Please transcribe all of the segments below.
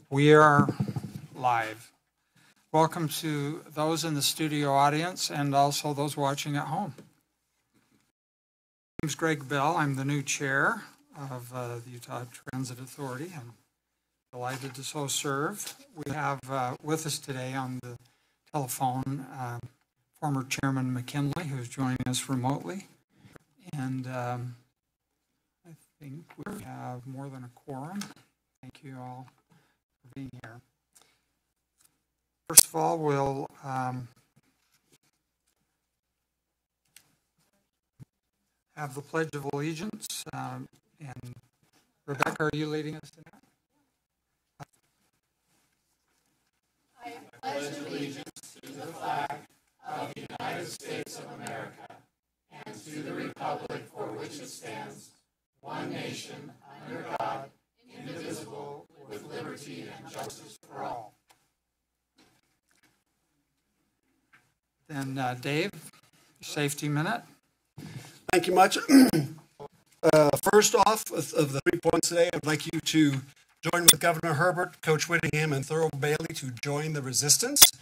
We are live. Welcome to those in the studio audience and also those watching at home. My name is Greg Bell. I'm the new chair of the Utah Transit Authority. I'm delighted to so serve. We have with us today on the telephone former Chairman McKinley, who's joining us remotely. And I think we have more than a quorum. Thank you all for being here. First of all, we'll have the Pledge of Allegiance. And Rebecca, are you leading us tonight? I pledge allegiance to the flag of the United States of America and to the republic for which it stands, one nation, under God, indivisible, with liberty and justice for all. Then Dave, safety minute. Thank you much. First off, of the 3 points today, I'd like you to join with Governor Herbert, Coach Whittingham, and Thurl Bailey to join the resistance.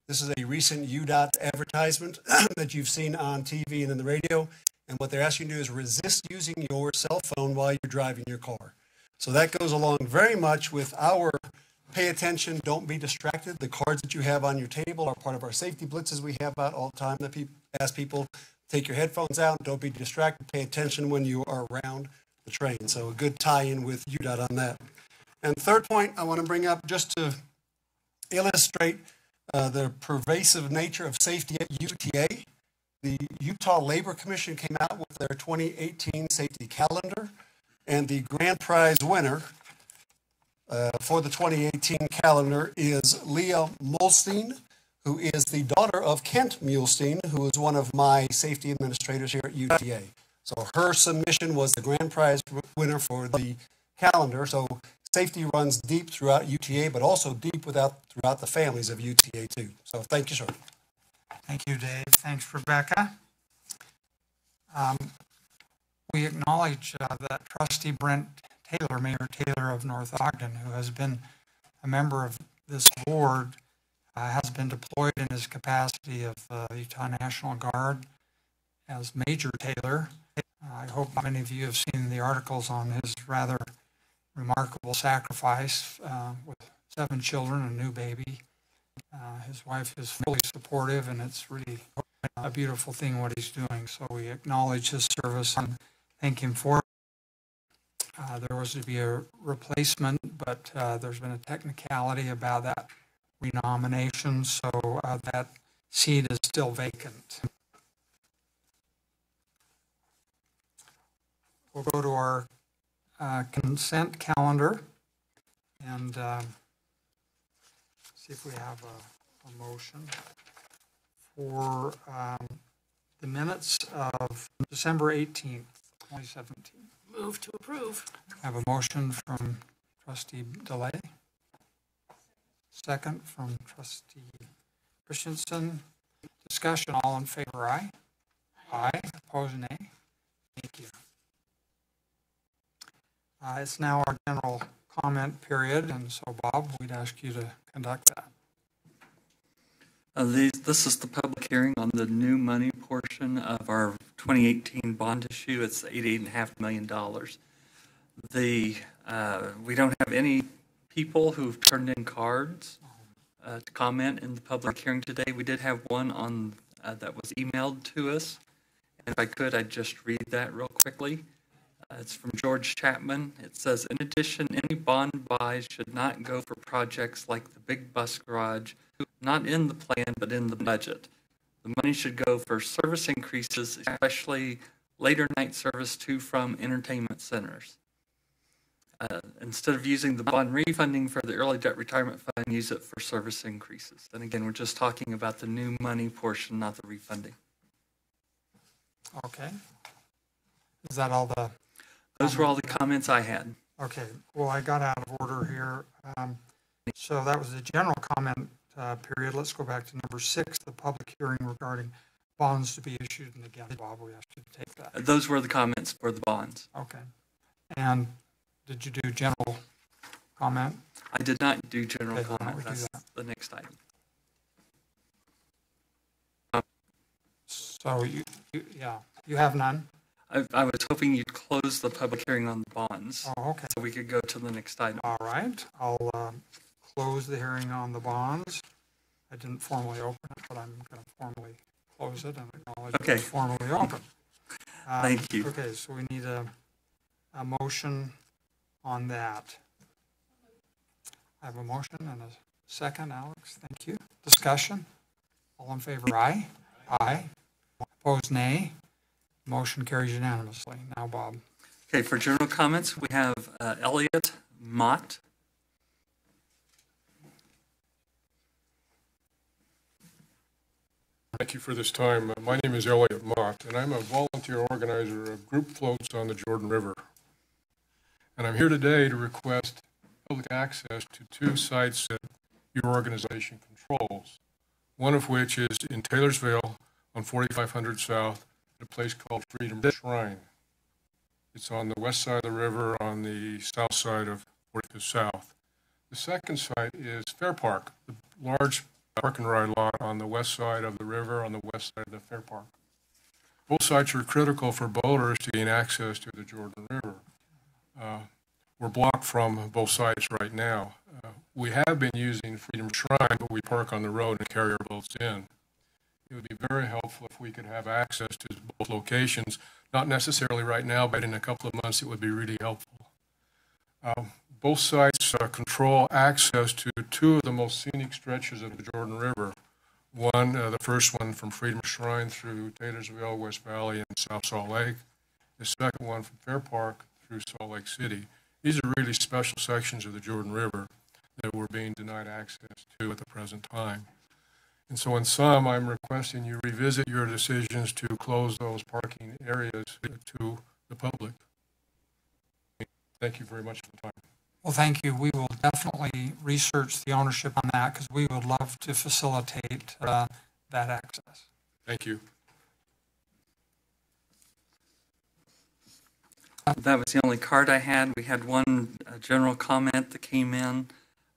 This is a recent UDOT advertisement that you've seen on TV and in the radio. And what they're asking you to do is resist using your cell phone while you're driving your car. So that goes along very much with our pay attention, don't be distracted. The cards that you have on your table are part of our safety blitzes we have out all the time that ask people, take your headphones out, don't be distracted, pay attention when you are around the train. So a good tie-in with UDOT on that. And third point I want to bring up just to illustrate the pervasive nature of safety at UTA. The Utah Labor Commission came out with their 2018 safety calendar, and the grand prize winner for the 2018 calendar is Leah Mulstein, who is the daughter of Kent Mulstein, who is one of my safety administrators here at UTA. So her submission was the grand prize winner for the calendar. So safety runs deep throughout UTA, but also deep throughout the families of UTA too. So thank you, sir. Thank you, Dave. Thanks, Rebecca. We acknowledge that Trustee Brent Taylor, Mayor Taylor of North Ogden, who has been a member of this board, has been deployed in his capacity of the Utah National Guard as Major Taylor. I hope many of you have seen the articles on his rather remarkable sacrifice with 7 children and a new baby. His wife is fully supportive, and it's really a beautiful thing what he's doing. So we acknowledge his service and thank him for it. There was to be a replacement, but there's been a technicality about that renomination, so that seat is still vacant. We'll go to our consent calendar and see if we have a motion for the minutes of December 18th, 2017. Move to approve. I have a motion from Trustee DeLay. Second from Trustee Christensen. Discussion, all in favor, aye? Aye. Opposed, nay? Thank you. It's now our general comment period, and so Bob, we'd ask you to conduct that. This is the public hearing on the new money portion of our 2018 bond issue. It's $88.5 million. We don't have any people who've turned in cards to comment in the public hearing today. We did have one on that was emailed to us. And if I could, I'd just read that real quickly. It's from George Chapman. It says, in addition, any bond buys should not go for projects like the big bus garage, not in the plan, but in the budget. The money should go for service increases, especially later night service to from entertainment centers. Instead of using the bond refunding for the early debt retirement fund, use it for service increases. And again, we're just talking about the new money portion, not the refunding. Okay. Is that all the... Those were all the comments I had. Okay. Well, I got out of order here. So that was the general comment period. Let's go back to number 6, the public hearing regarding bonds to be issued. And again, Bob, we asked you to take that. Those were the comments for the bonds. Okay. And did you do general comment? I did not do general Okay, why don't comment. we do That's that? the next item. So you have none? I was hoping you'd close the public hearing on the bonds Oh, okay. so we could go to the next item. All right, I'll close the hearing on the bonds. I didn't formally open it, but I'm going to formally close it and acknowledge Okay. it's formally open. Thank you. Okay, so we need a motion on that. I have a motion and a second, Alex. Thank you. Discussion? All in favor, aye? Aye. Opposed, nay. Motion carries unanimously. Now, Bob. Okay, for general comments, we have Elliot Mott. Thank you for this time. My name is Elliot Mott, and I'm a volunteer organizer of group floats on the Jordan River. And I'm here today to request public access to two sites that your organization controls, one of which is in Taylorsville on 4500 South at a place called Freedom Shrine. It's on the west side of the river on the south side of 45th South. The second site is Fair Park, the large park and ride lot on the west side of the river on the west side of the Fair Park. Both sites are critical for boaters to gain access to the Jordan River. We're blocked from both sites right now. We have been using Freedom Shrine, but we park on the road and carry our boats in. It would be very helpful if we could have access to both locations, not necessarily right now, but in a couple of months it would be really helpful. Both sites control access to two of the most scenic stretches of the Jordan River. One, the first one from Freedom Shrine through Taylorsville, West Valley, and South Salt Lake. The second one from Fair Park through Salt Lake City. These are really special sections of the Jordan River that we're being denied access to at the present time. And so in sum, I'm requesting you revisit your decisions to close those parking areas to the public. Thank you very much for the time. Well, thank you. We will definitely research the ownership on that because we would love to facilitate that access. Thank you. That was the only card I had. We had one general comment that came in.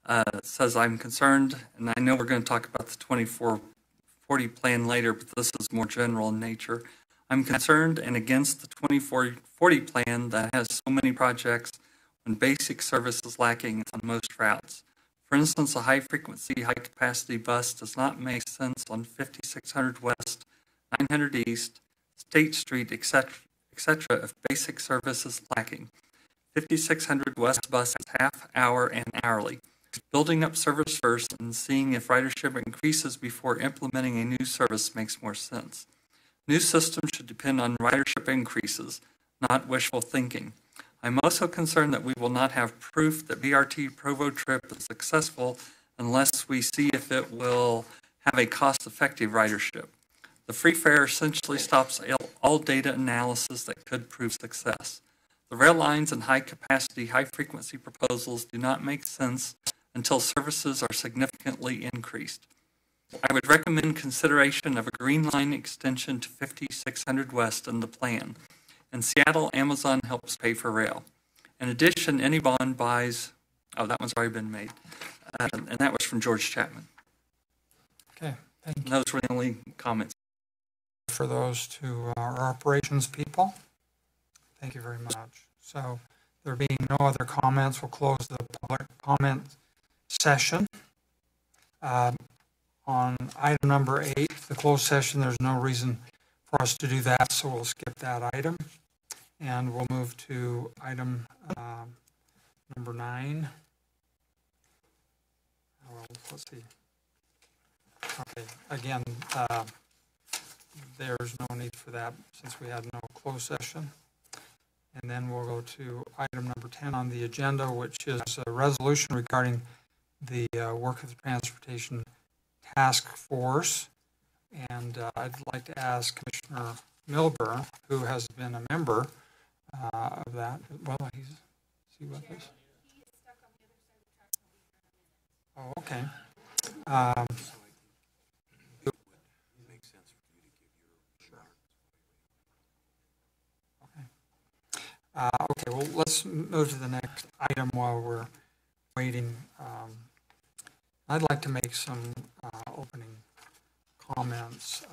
It says, I'm concerned, and I know we're going to talk about the 2440 plan later, but this is more general in nature. I'm concerned and against the 2440 plan that has so many projects when basic service is lacking on most routes. For instance, a high-frequency, high-capacity bus does not make sense on 5600 West, 900 East, State Street, etc., if basic service is lacking. 5600 West bus is half hour and hourly. Building up service first and seeing if ridership increases before implementing a new service makes more sense. New systems should depend on ridership increases, not wishful thinking. I'm also concerned that we will not have proof that BRT Provo trip is successful unless we see if it will have a cost-effective ridership. The free fare essentially stops all data analysis that could prove success. The rail lines and high-capacity, high-frequency proposals do not make sense until services are significantly increased. I would recommend consideration of a Green Line extension to 5600 West in the plan. In Seattle, Amazon helps pay for rail. In addition, any bond buys, oh, that one's already been made. And that was from George Chapman. Okay, thank you. And those were the only comments. For those to our operations people, thank you very much. So there being no other comments, we'll close the public comment session. On item number 8, the closed session, there's no reason for us to do that, so we'll skip that item. And we'll move to item number 9. Well, let's see. Okay, again, there's no need for that since we had no closed session. And then we'll go to item number 10 on the agenda, which is a resolution regarding the work of the Transportation Task Force. And I'd like to ask Commissioner Milburn, who has been a member of that. Well, is he with us? Oh, okay. Okay, well, let's move to the next item while we're waiting. I'd like to make some opening comments.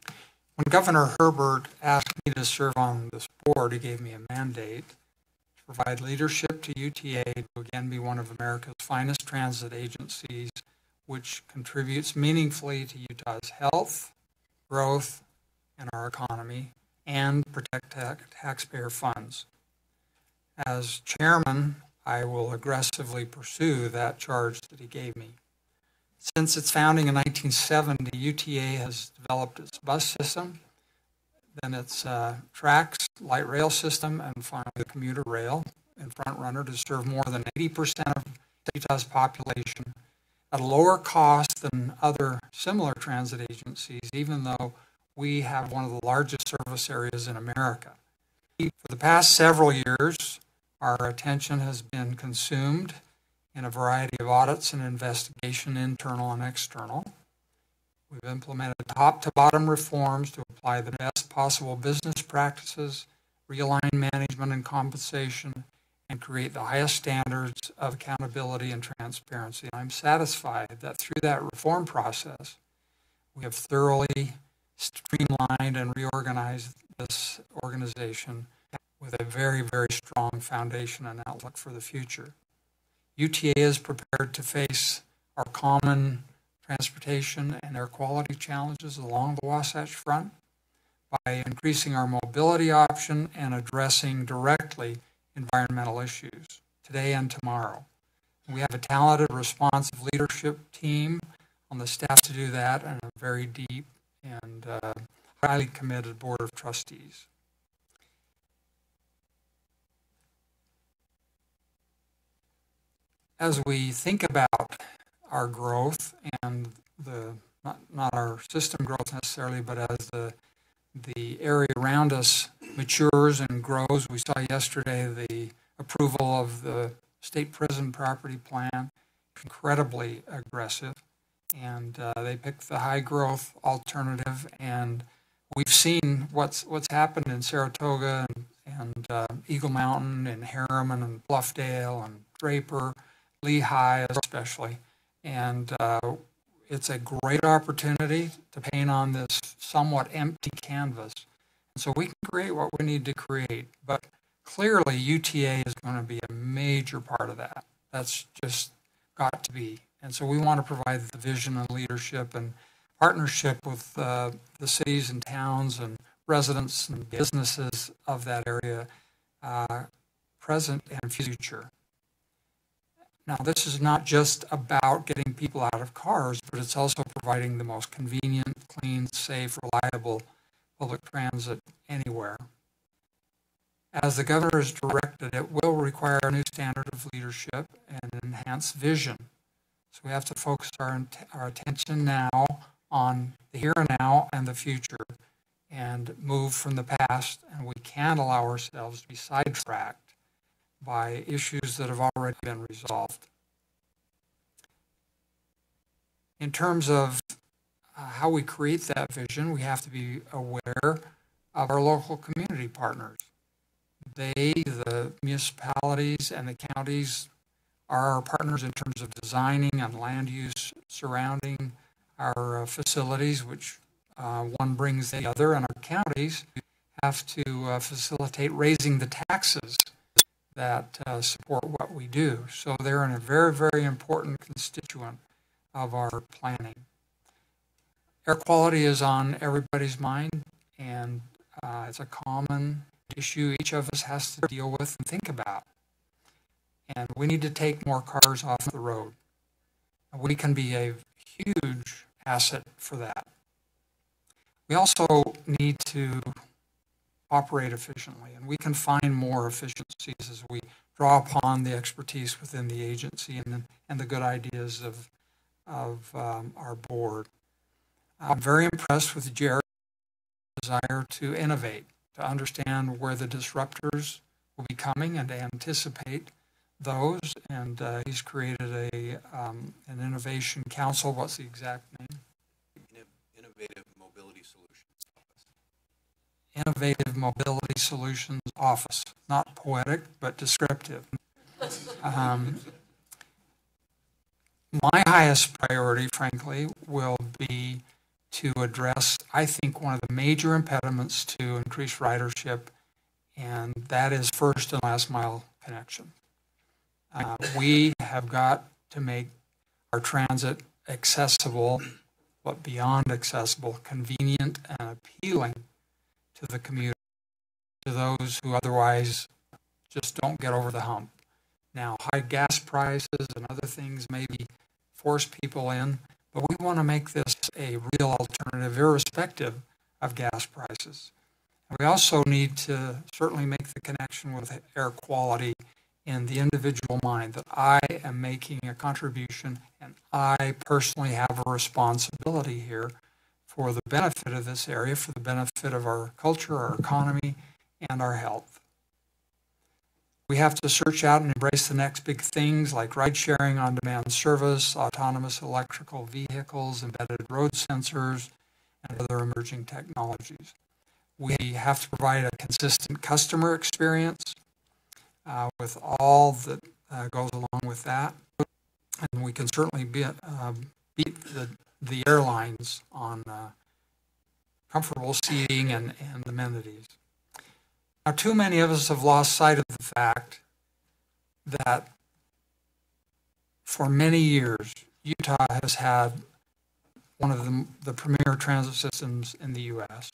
When Governor Herbert asked me to serve on this board, he gave me a mandate to provide leadership to UTA to again be one of America's finest transit agencies, which contributes meaningfully to Utah's health, growth, and our economy, and protect taxpayer funds. As chairman, I will aggressively pursue that charge that he gave me. Since its founding in 1970, UTA has developed its bus system, then its tracks, light rail system, and finally the commuter rail and front runner to serve more than 80% of Utah's population at a lower cost than other similar transit agencies, even though we have one of the largest service areas in America. For the past several years, our attention has been consumed in a variety of audits and investigation, internal and external. We've implemented top-to-bottom reforms to apply the best possible business practices, realign management and compensation, and create the highest standards of accountability and transparency. I'm satisfied that through that reform process, we have thoroughly streamlined and reorganized this organization with a very, very strong foundation and outlook for the future. UTA is prepared to face our common transportation and air quality challenges along the Wasatch Front by increasing our mobility option and addressing directly environmental issues today and tomorrow. We have a talented, responsive leadership team on the staff to do that, and a very deep and highly committed board of trustees. As we think about our growth and not our system growth necessarily, but as the area around us matures and grows, we saw yesterday the approval of the state prison property plan, incredibly aggressive, and they picked the high growth alternative, and we've seen what's happened in Saratoga and Eagle Mountain and Harriman and Bluffdale and Draper, Lehigh especially, and it's a great opportunity to paint on this somewhat empty canvas. And so we can create what we need to create, but clearly UTA is going to be a major part of that. That's just got to be. And so we want to provide the vision and leadership and partnership with the cities and towns and residents and businesses of that area, present and future. Now, this is not just about getting people out of cars, but it's also providing the most convenient, clean, safe, reliable public transit anywhere. As the governor has directed, it will require a new standard of leadership and enhanced vision. So we have to focus our attention now on the here and now and the future and move from the past, and we can't allow ourselves to be sidetracked by issues that have already been resolved. In terms of how we create that vision, we have to be aware of our local community partners. They, the municipalities and the counties, are our partners in terms of designing and land use surrounding our facilities, which one brings the other, and our counties have to facilitate raising the taxes that support what we do. So they're a very, very important constituent of our planning. Air quality is on everybody's mind, and it's a common issue each of us has to deal with and think about. And we need to take more cars off the road. We can be a huge asset for that. We also need to operate efficiently, and we can find more efficiencies as we draw upon the expertise within the agency and the good ideas of our board. I'm very impressed with Jerry's desire to innovate, to understand where the disruptors will be coming and to anticipate those, and he's created an innovation council. What's the exact name? Innovative Mobility Solutions Office. Innovative Mobility Solutions Office. Not poetic, but descriptive. My highest priority, frankly, will be to address, I think, one of the major impediments to increased ridership, and that is first and last mile connection. We have got to make our transit accessible, but beyond accessible, convenient and appealing to the commuter, to those who otherwise just don't get over the hump. Now, high gas prices and other things maybe force people in, but we want to make this a real alternative irrespective of gas prices. And we also need to certainly make the connection with air quality in the individual mind, that I am making a contribution and I personally have a responsibility here for the benefit of this area, for the benefit of our culture, our economy, and our health. We have to search out and embrace the next big things like ride-sharing, on-demand service, autonomous electrical vehicles, embedded road sensors, and other emerging technologies. We have to provide a consistent customer experience with all that goes along with that. And we can certainly beat the airlines on comfortable seating and amenities. Now, too many of us have lost sight of the fact that for many years, Utah has had one of the premier transit systems in the U.S.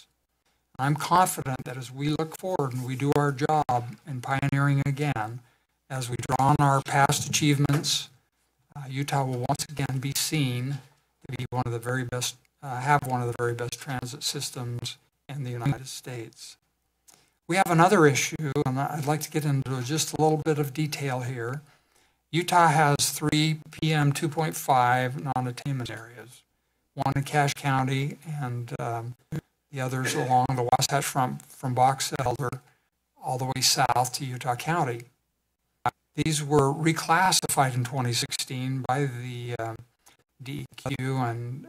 I'm confident that as we look forward and we do our job in pioneering again, as we draw on our past achievements, Utah will once again be seen to be one of the very best, have one of the very best transit systems in the United States. We have another issue, and I'd like to get into just a little bit of detail here. Utah has 3 PM 2.5 non-attainment areas, one in Cache County and the others along the Wasatch Front from Box Elder all the way south to Utah County. These were reclassified in 2016 by the DEQ and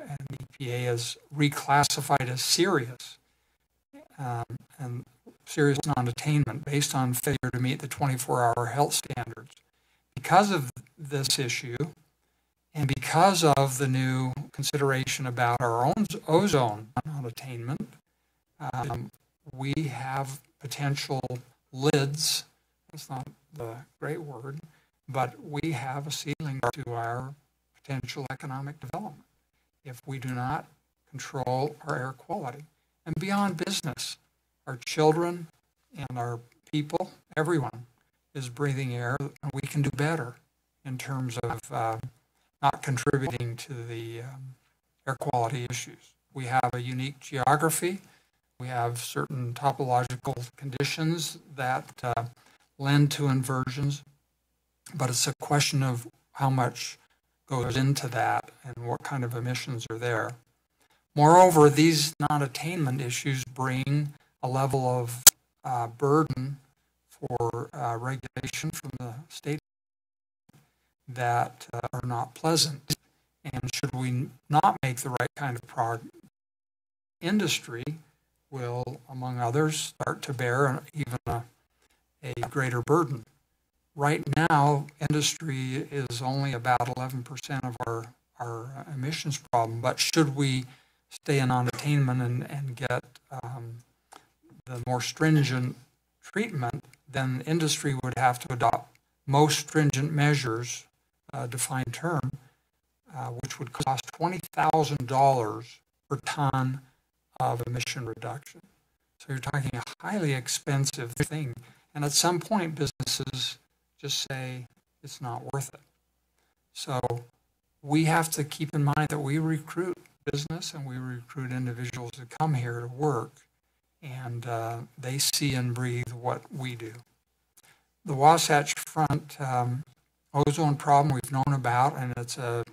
EPA as reclassified as serious and serious non-attainment based on failure to meet the 24-hour health standards. Because of this issue, and because of the new consideration about our own ozone non-attainment, we have potential lids, that's not the great word, but we have a ceiling to our potential economic development if we do not control our air quality. And beyond business, our children and our people, everyone is breathing air, and we can do better in terms of not contributing to the air quality issues. We have a unique geography. We have certain topological conditions that lend to inversions, but it's a question of how much goes into that and what kind of emissions are there. Moreover, these non-attainment issues bring a level of burden for regulation from the state that are not pleasant. And should we not make the right kind of progress, industry will, among others, start to bear even a greater burden. Right now, industry is only about 11% of our emissions problem, but should we stay in non-attainment and get the more stringent treatment, then industry would have to adopt most stringent measures, defined term, which would cost $20,000 per ton of emission reduction. So you're talking a highly expensive thing. And at some point, businesses just say it's not worth it. So we have to keep in mind that we recruit business and we recruit individuals that come here to work, and they see and breathe what we do. The Wasatch Front ozone problem we've known about, and it's a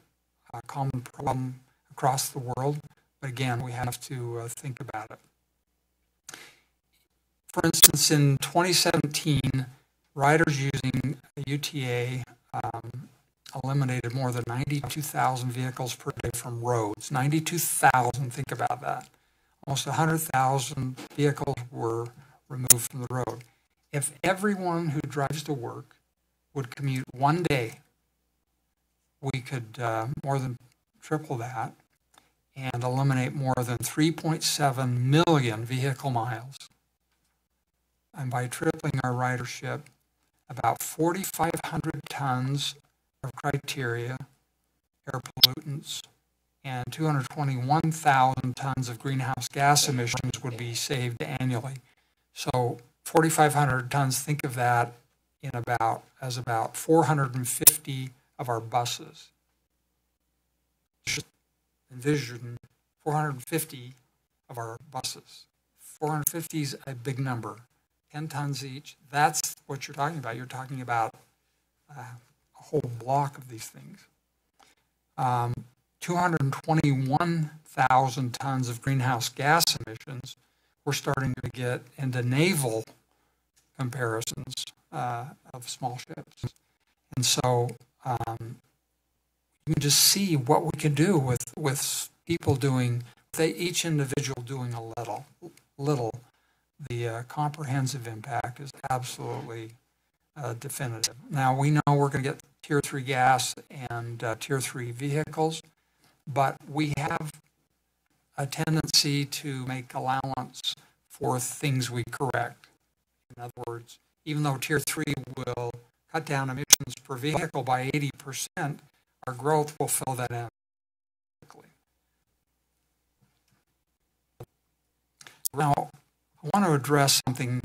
common problem across the world. But again, we have to think about it. For instance, in 2017, riders using UTA eliminated more than 92,000 vehicles per day from roads. 92,000, think about that. Almost 100,000 vehicles were removed from the road. If everyone who drives to work would commute one day, we could more than triple that and eliminate more than 3.7 million vehicle miles. And by tripling our ridership, about 4,500 tons of criteria, air pollutants, and 221,000 tons of greenhouse gas emissions would be saved annually. So 4,500 tons, think of that in as about 450 of our buses. Just envision 450 of our buses. 450 is a big number, 10 tons each. That's what you're talking about. You're talking about a whole block of these things. 221,000 tons of greenhouse gas emissions. We're starting to get into naval comparisons of small ships. And so you can just see what we could do with people doing, each individual doing a little. The comprehensive impact is absolutely definitive. Now, we know we're going to get Tier 3 gas and Tier 3 vehicles, but we have a tendency to make allowance for things we correct. In other words, even though Tier 3 will cut down emissions per vehicle by 80%, our growth will fill that in quickly. Now, I want to address something.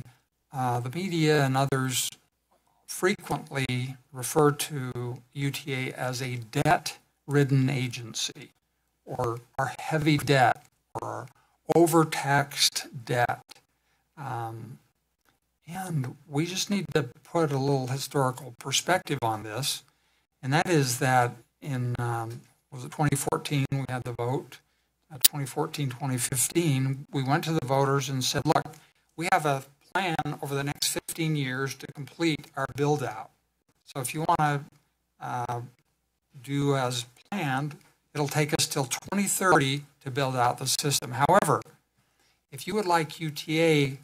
The media and others frequently refer to UTA as a debt-ridden agency, or our heavy debt, or our overtaxed debt. And we just need to put a little historical perspective on this, and that is that in, was it 2014, we had the vote, 2014, 2015, we went to the voters and said, look, we have a plan over the next 15 years to complete our build-out. So if you want to do as planned, it'll take us till 2030 to build out the system. However, if you would like UTA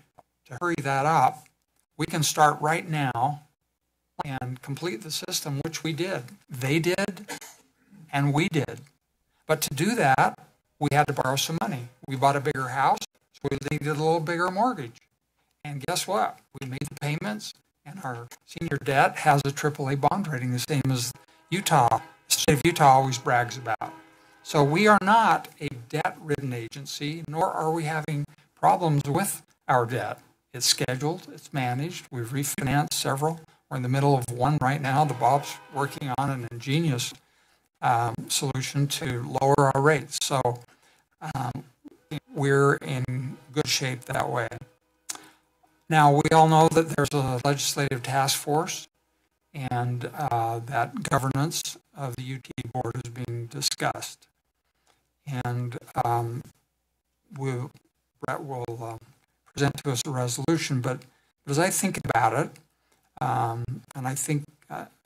to hurry that up, we can start right now and complete the system, which we did. They did, and we did. But to do that, we had to borrow some money. We bought a bigger house, so we needed a little bigger mortgage. And guess what? We made the payments, and our senior debt has a AAA bond rating, the same as Utah. The state of Utah always brags about. So we are not a debt-ridden agency, nor are we having problems with our debt. It's scheduled, it's managed, we've refinanced several. We're in the middle of one right now. The Bob's working on an ingenious solution to lower our rates. So we're in good shape that way. Now, we all know that there's a legislative task force and that governance of the UTA Board is being discussed. And Brett will present to us a resolution, but as I think about it, and I think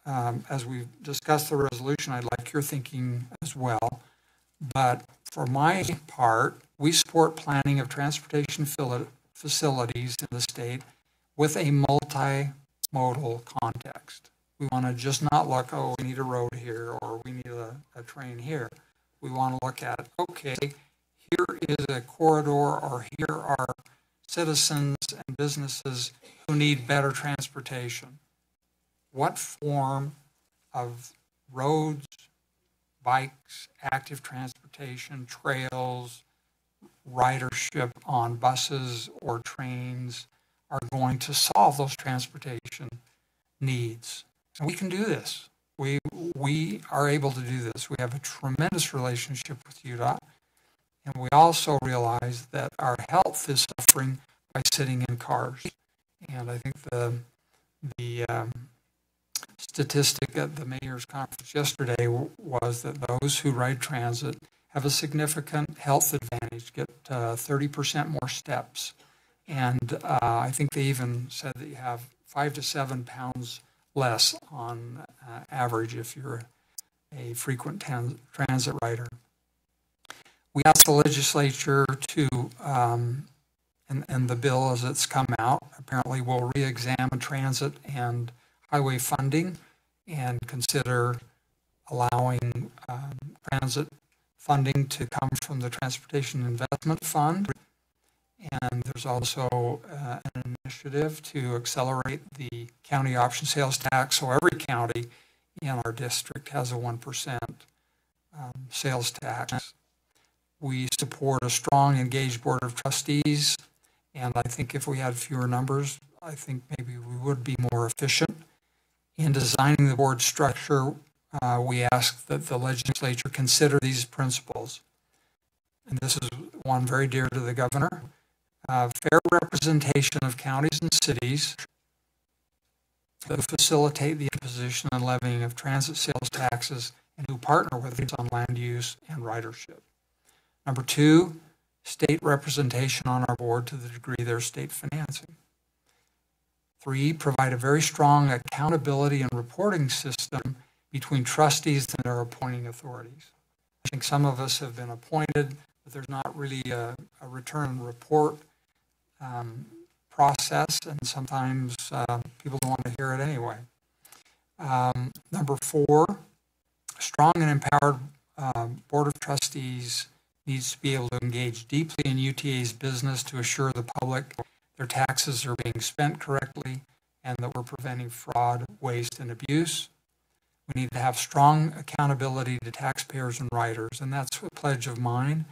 as we discuss the resolution, I'd like your thinking as well. But for my part, we support planning of transportation facilities in the state with a multimodal context. We want to just not look, oh, we need a road here or we need a train here. We want to look at, okay, here is a corridor, or here are citizens and businesses who need better transportation. What form of roads, bikes, active transportation, trails, ridership on buses or trains are going to solve those transportation needs? And we can do this. We are able to do this. We have a tremendous relationship with UTA, and we also realize that our health is suffering by sitting in cars. And I think the statistic at the mayor's conference yesterday was that those who ride transit have a significant health advantage, get 30% more steps. And I think they even said that you have 5 to 7 pounds less on average if you're a frequent transit rider. We asked the legislature to, and the bill as it's come out, apparently will re-examine transit and highway funding and consider allowing transit funding to come from the Transportation Investment Fund. And there's also an initiative to accelerate the county option sales tax. So every county in our district has a 1% sales tax. We support a strong, engaged board of trustees. And I think if we had fewer numbers, I think maybe we would be more efficient. In designing the board structure, we ask that the legislature consider these principles. And this is one very dear to the governor. Fair representation of counties and cities who facilitate the imposition and levying of transit sales taxes and who partner with us on land use and ridership. Number 2, state representation on our board to the degree there's state financing. 3, provide a very strong accountability and reporting system between trustees and their appointing authorities. I think some of us have been appointed, but there's not really a return report process, and sometimes people don't want to hear it anyway. Number 4, strong and empowered board of trustees needs to be able to engage deeply in UTA's business to assure the public their taxes are being spent correctly and that we're preventing fraud, waste, and abuse. We need to have strong accountability to taxpayers and riders, and that's a pledge of mine,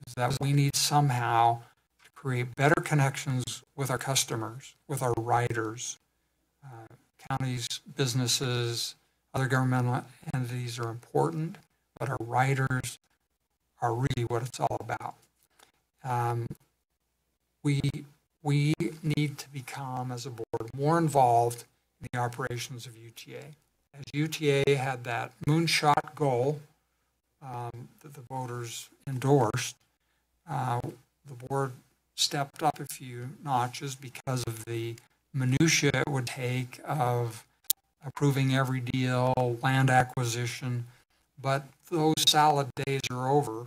is that we need somehow to create better connections with our customers, with our riders. Counties, businesses, other governmental entities are important, but our riders are really what it's all about. We need to become, as a board, more involved in the operations of UTA. As UTA had that moonshot goal that the voters endorsed, the board stepped up a few notches because of the minutia it would take of approving every deal, land acquisition, but those salad days are over.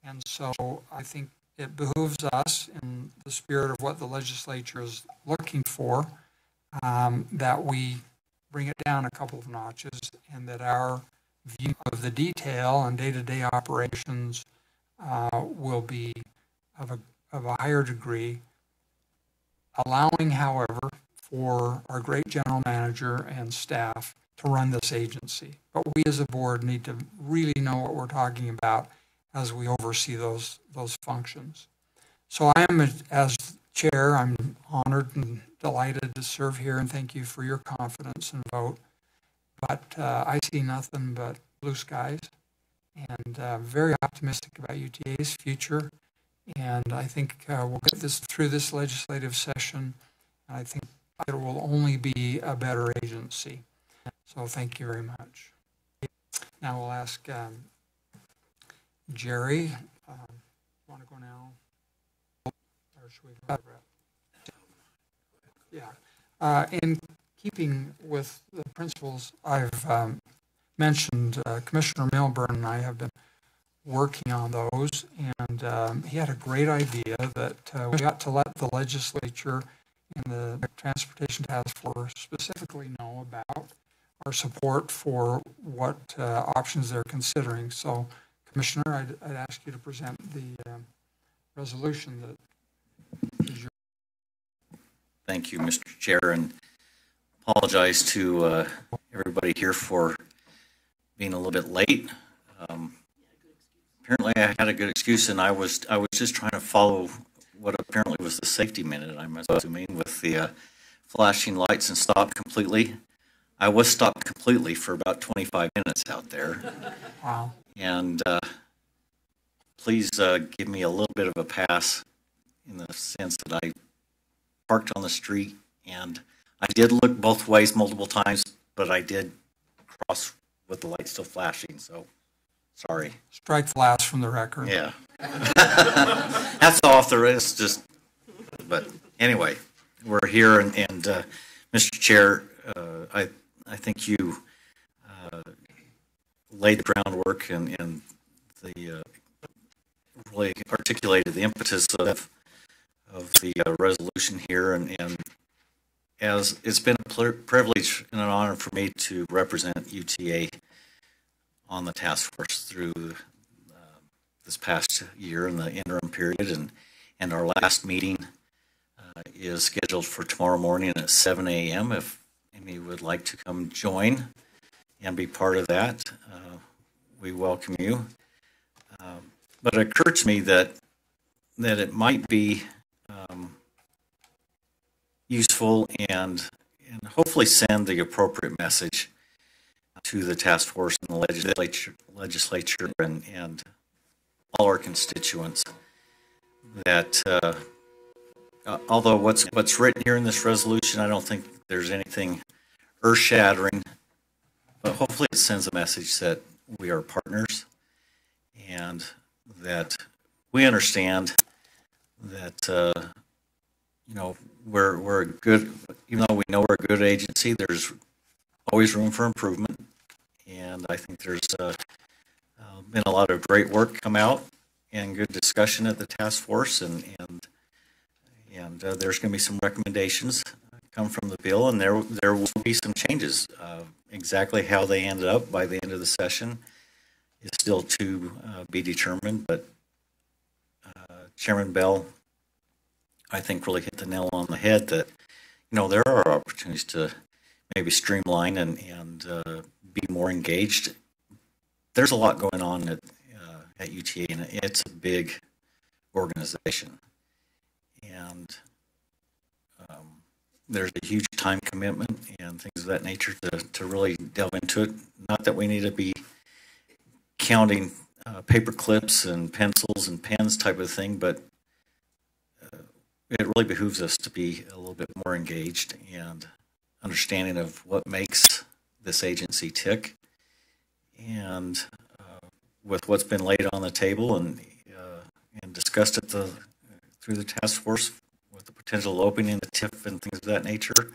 And so I think it behooves us, in the spirit of what the legislature is looking for, that we bring it down a couple of notches, and that our view of the detail and day-to-day operations will be of a higher degree, allowing, however, for our great general manager and staff to run this agency. But we as a board need to really know what we're talking about as we oversee those functions. So I am, as chair, I'm honored and delighted to serve here, and thank you for your confidence and vote. But I see nothing but blue skies, and very optimistic about UTA's future. And I think we'll get this through this legislative session. And I think it will only be a better agency. So thank you very much. Now we'll ask Jerry. Want to go now? Or should we go? Yeah. In keeping with the principles I've mentioned, Commissioner Milburn and I have been working on those, and he had a great idea that we got to let the legislature and the Transportation Task Force specifically know about our support for what options they're considering. So, Commissioner, I'd ask you to present the resolution that is your. Thank you, Mr. Chair, and apologize to everybody here for being a little bit late. Apparently, I had a good excuse, and I was just trying to follow what apparently was the safety minute, I'm assuming, with the flashing lights and stopped completely. I was stopped completely for about 25 minutes out there. Wow. And please give me a little bit of a pass in the sense that I parked on the street, and I did look both ways multiple times, but I did cross with the light still flashing, so sorry. Strike the last from the record. Yeah. That's off the wrist, just, but anyway, we're here, and Mr. Chair, I think you laid the groundwork and the really articulated the impetus of the resolution here, and as it's been a privilege and an honor for me to represent UTA on the task force through this past year in the interim period, and our last meeting is scheduled for tomorrow morning at 7 a.m. If any would like to come join and be part of that, we welcome you. But it occurred to me that it might be useful and hopefully send the appropriate message to the task force and the legislature and all our constituents that although what's written here in this resolution, I don't think there's anything earth-shattering, but hopefully it sends a message that we are partners and that we understand that we're a good, even though we know we're a good agency, there's always room for improvement, and I think there's been a lot of great work come out and good discussion at the task force, and there's going to be some recommendations come from the bill, and there will be some changes. Exactly how they ended up by the end of the session is still to be determined, but Chairman Bell, I think, really hit the nail on the head that, there are opportunities to maybe streamline and be more engaged. There's a lot going on at UTA, and it's a big organization. And there's a huge time commitment and things of that nature to really delve into it. Not that we need to be counting paper clips and pencils and pens type of thing, but it really behooves us to be a little bit more engaged and understanding of what makes this agency tick. And with what's been laid on the table and discussed through the task force, with the potential opening the TIF and things of that nature,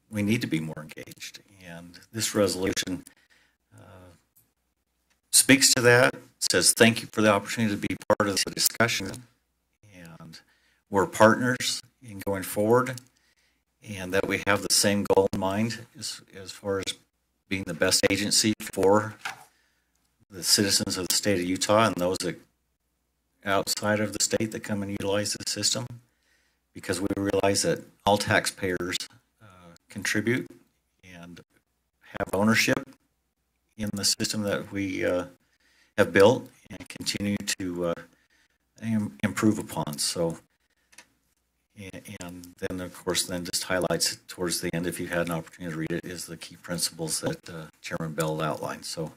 we need to be more engaged. And this resolution speaks to that, says thank you for the opportunity to be part of the discussion, and we're partners in going forward, and that we have the same goal in mind as far as being the best agency for the citizens of the state of Utah and those that outside of the state that come and utilize the system, because we realize that all taxpayers contribute and have ownership in the system that we have built and continue to improve upon. So, and then of course, then just highlights towards the end, if you had an opportunity to read it, is the key principles that Chairman Bell outlined. So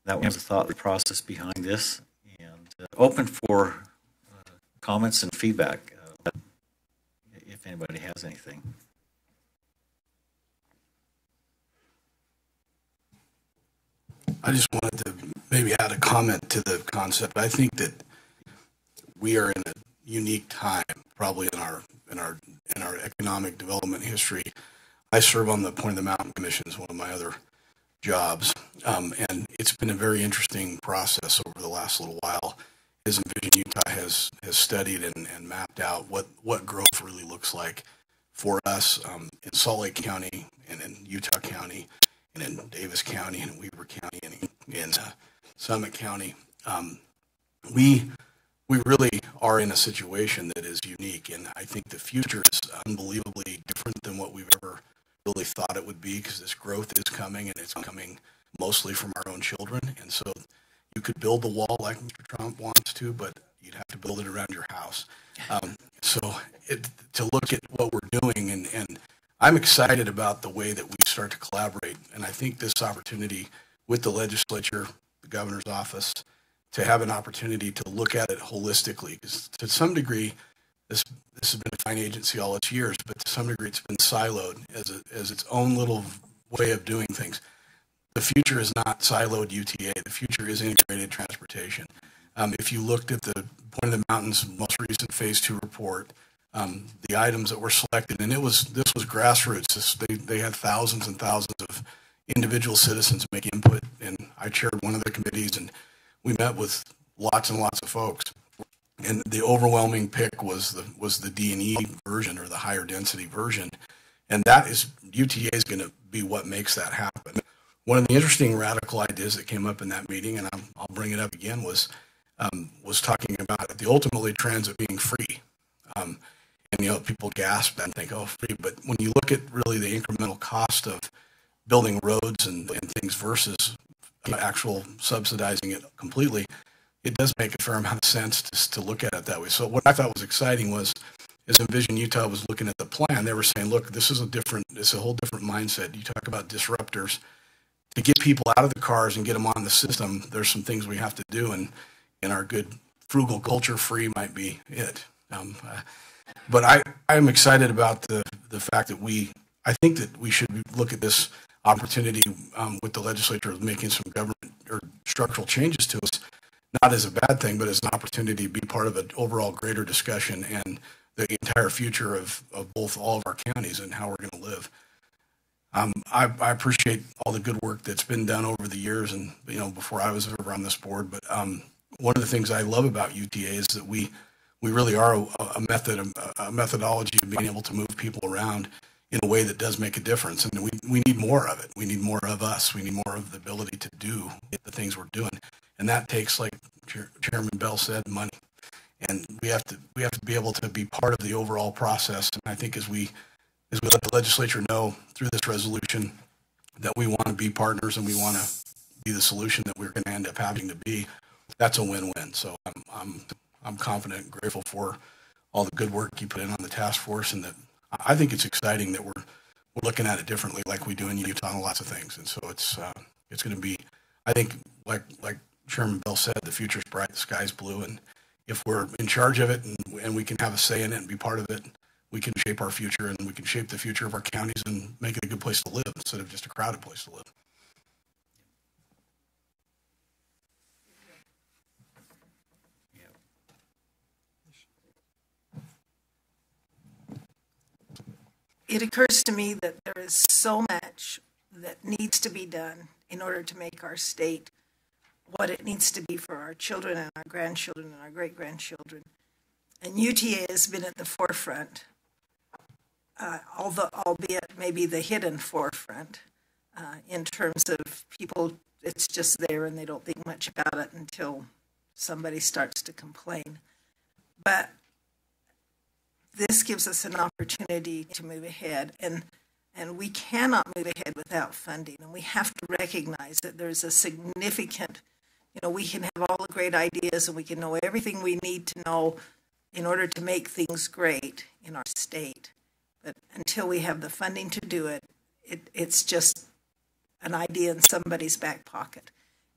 that was the thought process behind this, and open for comments and feedback if anybody has anything. I just wanted to maybe add a comment to the concept. I think that we are in a unique time, probably in our economic development history. I serve on the Point of the Mountain Commission as one of my other jobs, and it's been a very interesting process over the last little while. As Envision Utah has studied and mapped out what growth really looks like for us in Salt Lake County and in Utah County and in Davis County and in Weber County and in Summit County. We really are in a situation that is unique, and I think the future is unbelievably different than what we've ever really thought it would be, because this growth is coming, and it's coming mostly from our own children. And so you could build the wall like Mr. Trump wants to, but you'd have to build it around your house. To look at what we're doing, and I'm excited about the way that we start to collaborate. And I think this opportunity with the legislature, the governor's office, to have an opportunity to look at it holistically, because to some degree, this has been a fine agency all its years, but to some degree it's been siloed as its own little way of doing things. The future is not siloed UTA. The future is integrated transportation. If you looked at the Point of the Mountain's most recent Phase 2 report, the items that were selected, and this was grassroots. They had thousands and thousands of individual citizens make input, and I chaired one of the committees, and we met with lots and lots of folks. and the overwhelming pick was the D&E version, or the higher density version. And that is, UTA is going to be what makes that happen. One of the interesting radical ideas that came up in that meeting, and I'll bring it up again, was talking about the ultimately transit being free. And people gasp and think, oh, free. But when you look at really the incremental cost of building roads and things versus actual subsidizing it completely, it does make a fair amount of sense to look at it that way. So what I thought was exciting was, as Envision Utah was looking at the plan, they were saying, look, it's a whole different mindset. You talk about disruptors. To get people out of the cars and get them on the system, there's some things we have to do, and our good frugal culture free might be it. But I'm excited about the fact that I think that we should look at this opportunity with the legislature of making some government or structural changes to us, not as a bad thing, but as an opportunity to be part of an overall greater discussion and the entire future of both all of our counties and how we're going to live. I appreciate all the good work that's been done over the years, and before I was ever on this board. But one of the things I love about UTA is that we really are a methodology of being able to move people around in a way that does make a difference, and we need more of it. We need more of us. We need more of the ability to do the things we're doing, and that takes, like Chairman Bell said, money. And we have to be able to be part of the overall process. And I think as we let the legislature know through this resolution that we want to be partners and we want to be the solution that we're going to end up having to be, that's a win-win. So I'm confident and grateful for all the good work you put in on the task force, and that I think it's exciting that we're looking at it differently, like we do in Utah on lots of things. And so it's going to be, I think, like Chairman Bell said, the future's bright, the sky's blue, and if we're in charge of it and we can have a say in it and be part of it, we can shape our future, and we can shape the future of our counties and make it a good place to live instead of just a crowded place to live. It occurs to me that there is so much that needs to be done in order to make our state what it needs to be for our children and our grandchildren and our great-grandchildren. And UTA has been at the forefront, albeit maybe the hidden forefront, in terms of people, it's just there and they don't think much about it until somebody starts to complain. But this gives us an opportunity to move ahead, and we cannot move ahead without funding, and we have to recognize that there's a significant, we can have all the great ideas and we can know everything we need to know in order to make things great in our state. But until we have the funding to do it, it's just an idea in somebody's back pocket.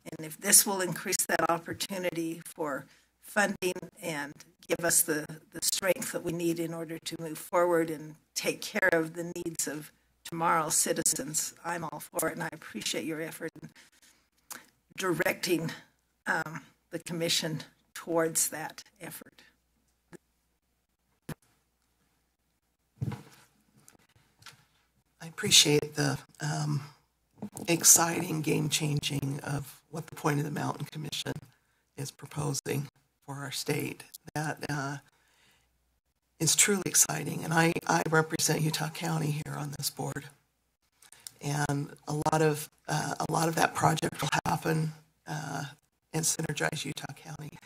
And if this will increase that opportunity for funding and give us the strength that we need in order to move forward and take care of the needs of tomorrow's citizens, I'm all for it, and I appreciate your effort in directing the commission towards that effort. I appreciate the exciting game-changing of what the Point of the Mountain Commission is proposing for our state. That is truly exciting, and I represent Utah County here on this board, and a lot of that project will happen and synergize Utah County.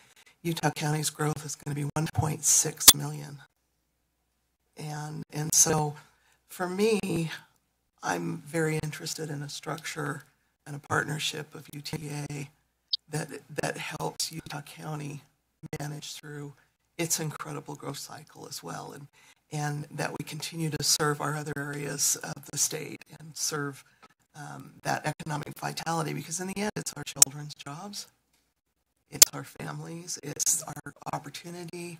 Utah County's growth is going to be 1.6 million, and so for me, I'm very interested in a structure and a partnership of UTA that helps Utah County manage through its incredible growth cycle as well, and that we continue to serve our other areas of the state and serve that economic vitality, because in the end, it's our children's jobs, it's our families, it's our opportunity,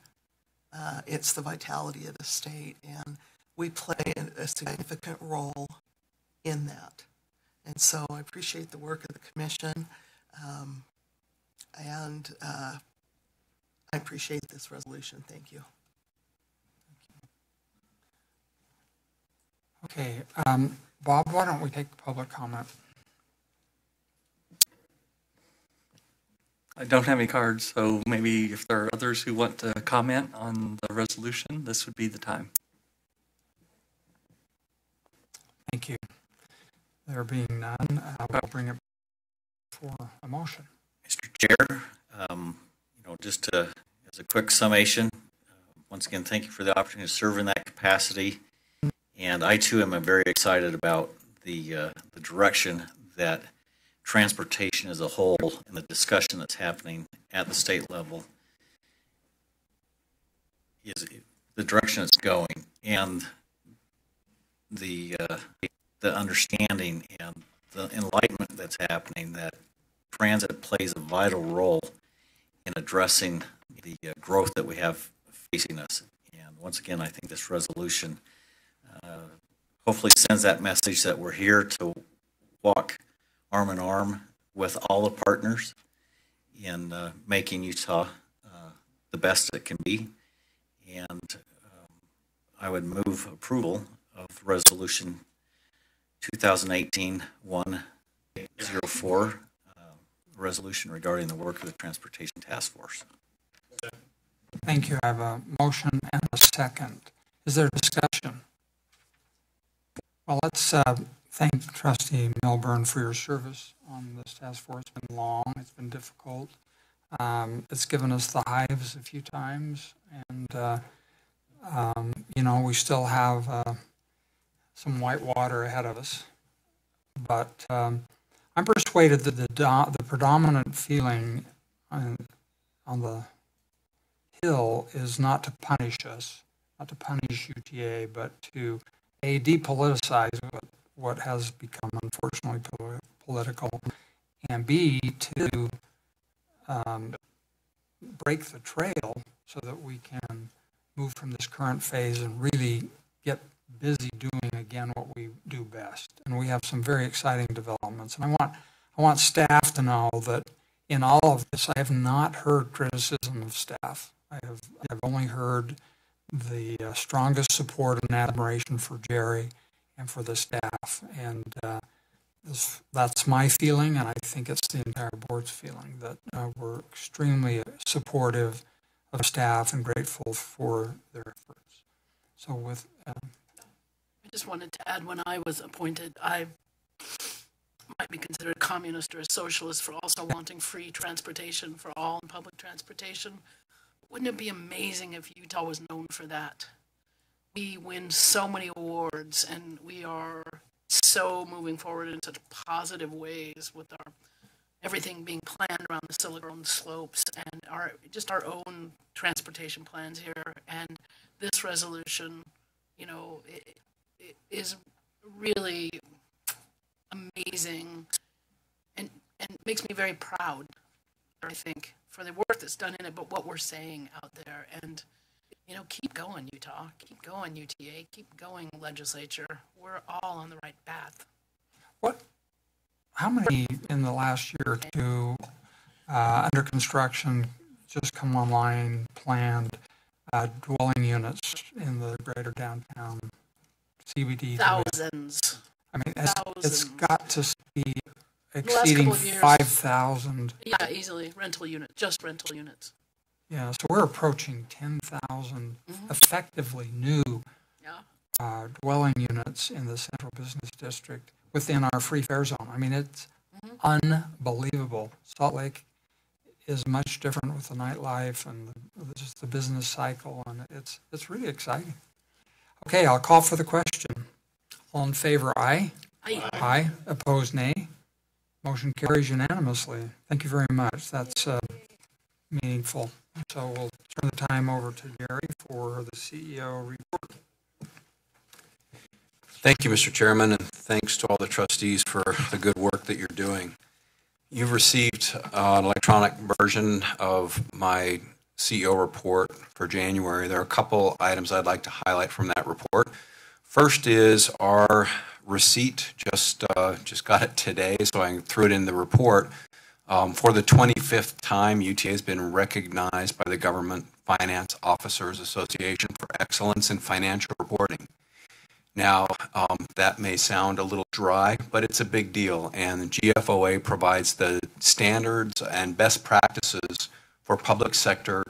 it's the vitality of the state, and we play a significant role in that. And so I appreciate the work of the commission, and I appreciate this resolution. Thank you. Okay, Bob, why don't we take public comment? I don't have any cards, so maybe if there are others who want to comment on the resolution, this would be the time. Thank you. There being none, I will bring it for a motion. Mr. Chair, just as a quick summation, once again, thank you for the opportunity to serve in that capacity. And I too am very excited about the direction that transportation as a whole and the discussion that's happening at the state level is the direction it's going, and the understanding and the enlightenment that's happening that transit plays a vital role in addressing the growth that we have facing us. And once again, I think this resolution hopefully sends that message that we're here to walk arm in arm with all the partners in making Utah the best it can be. And I would move approval of Resolution 2018-104, resolution regarding the work of the Transportation Task Force. Thank you. I have a motion and a second. Is there discussion? Well, let's thank Trustee Milburn for your service on this task force. It's been long, it's been difficult. It's given us the hives a few times, and we still have some white water ahead of us. But I'm persuaded that the predominant feeling on the Hill is not to punish us, not to punish UTA, but to depoliticize what has become unfortunately political, and B, to break the trail so that we can move from this current phase and really get busy doing again what we do best. And we have some very exciting developments. And I want staff to know that in all of this, I have not heard criticism of staff. I've only heard the strongest support and admiration for Jerry and for the staff. And that's my feeling, and I think it's the entire board's feeling, that we're extremely supportive of staff and grateful for their efforts. So with... I just wanted to add, when I was appointed, I might be considered a communist or a socialist for also wanting free transportation for all and public transportation. Wouldn't it be amazing if Utah was known for that? We win so many awards, and we are so moving forward in such positive ways with our everything being planned around the Silicon Slopes and our own transportation plans here. And this resolution, it is really amazing and makes me very proud, I think, for the work that's done in it, but what we're saying out there. And, keep going, Utah. Keep going, UTA. Keep going, legislature. We're all on the right path. How many in the last year or two under construction, just come online, planned dwelling units in the greater downtown CBD? Thousands. I mean, it's got to be exceeding 5,000. Yeah, easily. Rental units. Yeah, so we're approaching 10,000 effectively new dwelling units in the Central Business District within our free fare zone. I mean, it's unbelievable. Salt Lake is much different with the nightlife and just the business cycle, and it's really exciting. Okay, I'll call for the question. All in favor, aye? Aye. Aye. Opposed, nay. Motion carries unanimously. Thank you very much. That's meaningful. So we'll turn the time over to Gary for the CEO report. Thank you, Mr. Chairman, and thanks to all the trustees for the good work that you're doing. You've received an electronic version of my CEO report for January. There are a couple items I'd like to highlight from that report. First is our receipt, just got it today, so I threw it in the report. For the 25th time, UTA has been recognized by the Government Finance Officers Association for excellence in financial reporting. Now, that may sound a little dry, but it's a big deal, and the GFOA provides the standards and best practices for public sector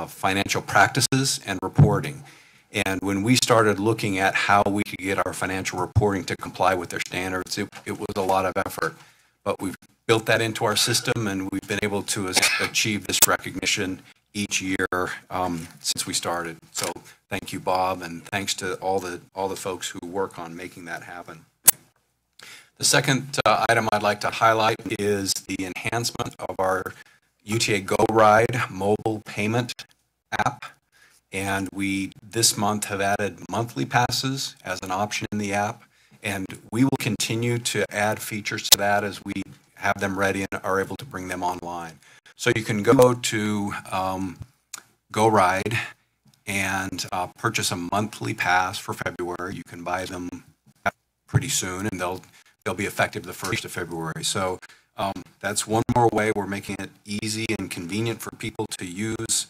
financial practices and reporting. And when we started looking at how we could get our financial reporting to comply with their standards, it was a lot of effort. But we've built that into our system, and we've been able to achieve this recognition each year since we started. So thank you, Bob, and thanks to all the folks who work on making that happen. The second item I'd like to highlight is the enhancement of our UTA Go Ride mobile payment app. And we, this month, have added monthly passes as an option in the app. And we will continue to add features to that as we have them ready and are able to bring them online. So you can go to Go Ride and purchase a monthly pass for February. You can buy them pretty soon, and they'll be effective the 1st of February. So that's one more way we're making it easy and convenient for people to use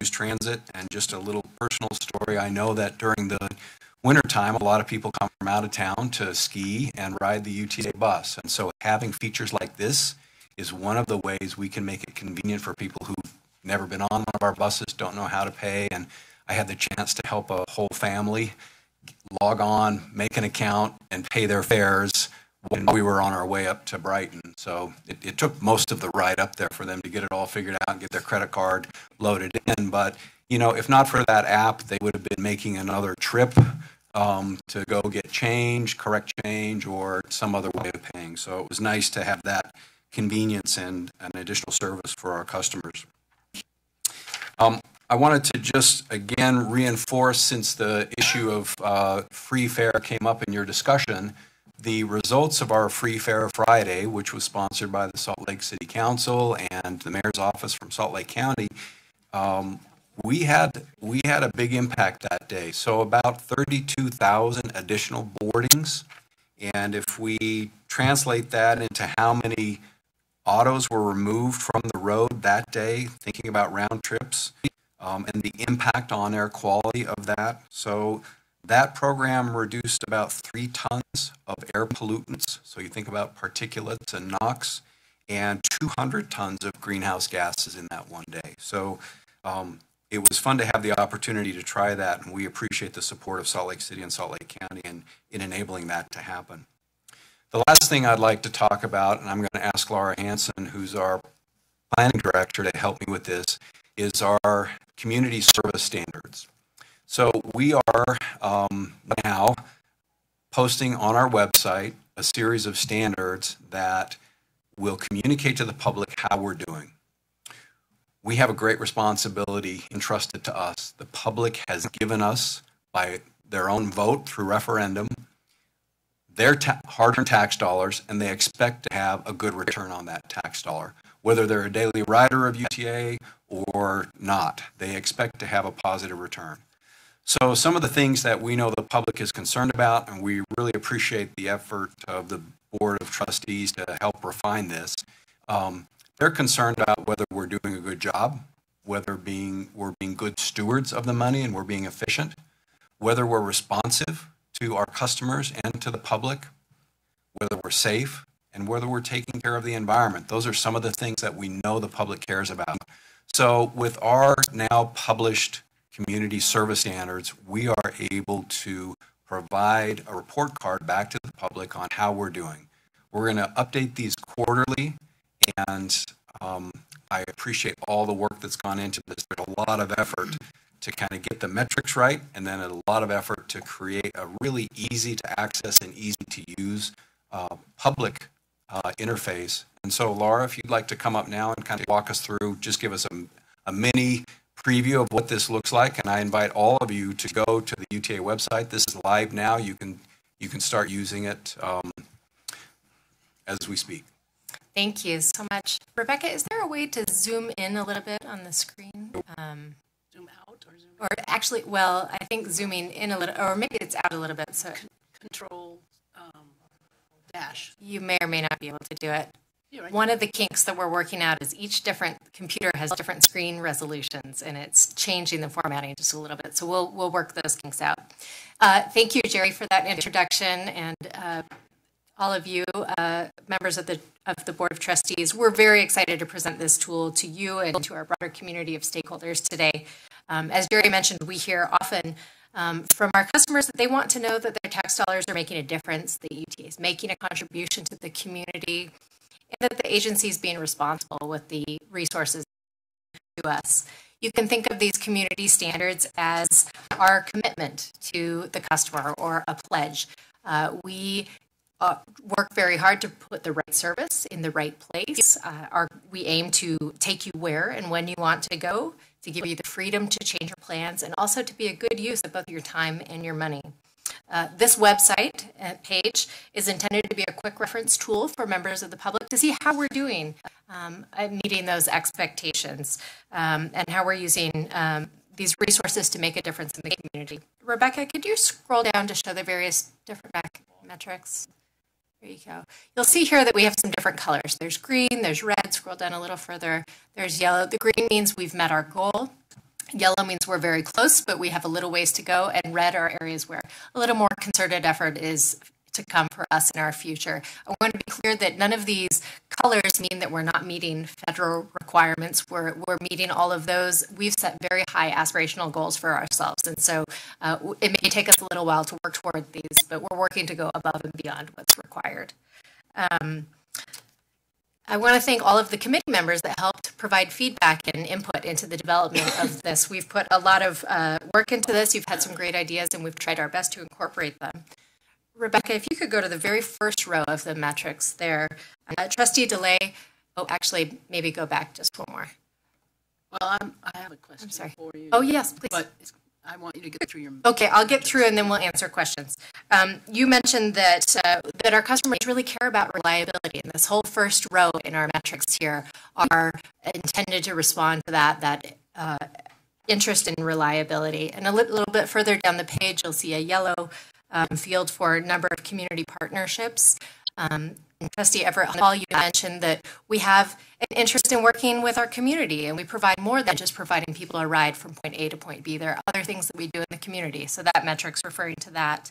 transit. And just a little personal story, I know that during the wintertime, a lot of people come from out of town to ski and ride the UTA bus. And so having features like this is one of the ways we can make it convenient for people who've never been on one of our buses, don't know how to pay. And I had the chance to help a whole family log on, make an account, and pay their fares when we were on our way up to Brighton. So it took most of the ride up there for them to get it all figured out and get their credit card loaded in. But, you know, if not for that app, they would have been making another trip to go get change, correct change, or some other way of paying. So it was nice to have that convenience and an additional service for our customers. I wanted to just again reinforce, since the issue of free fare came up in your discussion, the results of our Free Fare Friday, which was sponsored by the Salt Lake City Council and the Mayor's Office from Salt Lake County. We had a big impact that day. So about 32,000 additional boardings. And if we translate that into how many autos were removed from the road that day, thinking about round trips, and the impact on air quality of that. So that program reduced about 3 tons of air pollutants. So you think about particulates and NOx, and 200 tons of greenhouse gases in that one day. So it was fun to have the opportunity to try that, and we appreciate the support of Salt Lake City and Salt Lake County in enabling that to happen. The last thing I'd like to talk about, and I'm going to ask Laura Hanson, who's our planning director, to help me with this, is our community service standards. So we are now posting on our website a series of standards that will communicate to the public how we're doing. We have a great responsibility entrusted to us. The public has given us, by their own vote through referendum, their hard-earned tax dollars, and they expect to have a good return on that tax dollar. Whether they're a daily rider of UTA or not, they expect to have a positive return. So some of the things that we know the public is concerned about, and we really appreciate the effort of the Board of Trustees to help refine this, they're concerned about whether we're doing a good job, whether we're being good stewards of the money and we're being efficient, whether we're responsive to our customers and to the public, whether we're safe, and whether we're taking care of the environment. Those are some of the things that we know the public cares about. So with our now published community service standards, we are able to provide a report card back to the public on how we're doing. We're going to update these quarterly, and I appreciate all the work that's gone into this. There's a lot of effort to kind of get the metrics right, and then a lot of effort to create a really easy to access and easy to use public interface. And so Laura, if you'd like to come up now and kind of walk us through, just give us a mini preview of what this looks like. And I invite all of you to go to the UTA website. This is live now. You can start using it as we speak. Thank you so much. Rebecca, is there a way to zoom in a little bit on the screen? Zoom out or zoom in? Or actually, well, I think zooming in a little, or maybe it's out a little bit. So Control dash. You may or may not be able to do it. One of the kinks that we're working out is each different computer has different screen resolutions, and it's changing the formatting just a little bit. So we'll work those kinks out. Thank you, Jerry, for that introduction, and all of you members of the Board of Trustees. We're very excited to present this tool to you and to our broader community of stakeholders today. As Jerry mentioned, we hear often from our customers that they want to know that their tax dollars are making a difference, that UTA is making a contribution to the community, and that the agency is being responsible with the resources to us. You can think of these community standards as our commitment to the customer or a pledge. We work very hard to put the right service in the right place. We aim to take you where and when you want to go, to give you the freedom to change your plans, and also to be a good use of both your time and your money. This website page is intended to be a quick reference tool for members of the public to see how we're doing meeting those expectations and how we're using these resources to make a difference in the community. Rebecca, could you scroll down to show the various different metrics? There you go. You'll see here that we have some different colors. There's green, there's red, scroll down a little further. There's yellow. The green means we've met our goal. Yellow means we're very close, but we have a little ways to go. And red are areas where a little more concerted effort is to come for us in our future. I want to be clear that none of these colors mean that we're not meeting federal requirements. We're meeting all of those. We've set very high aspirational goals for ourselves. And so it may take us a little while to work toward these, but we're working to go above and beyond what's required. I want to thank all of the committee members that helped provide feedback and input into the development of this. We've put a lot of work into this. You've had some great ideas, and we've tried our best to incorporate them. Rebecca, if you could go to the very first row of the metrics there. Trustee delay. Oh, actually, maybe go back just one more. Well, I have a question for you. Oh, yes, please. But I want you to get through your... Okay, I'll get through and then we'll answer questions. You mentioned that that our customers really care about reliability, and this whole first row in our metrics here are intended to respond to that interest in reliability. And a little bit further down the page, you'll see a yellow field for a number of community partnerships. Trustee Everett Hall, you mentioned that we have an interest in working with our community, and we provide more than just providing people a ride from point A to point B. There are other things that we do in the community, so that metric's referring to that.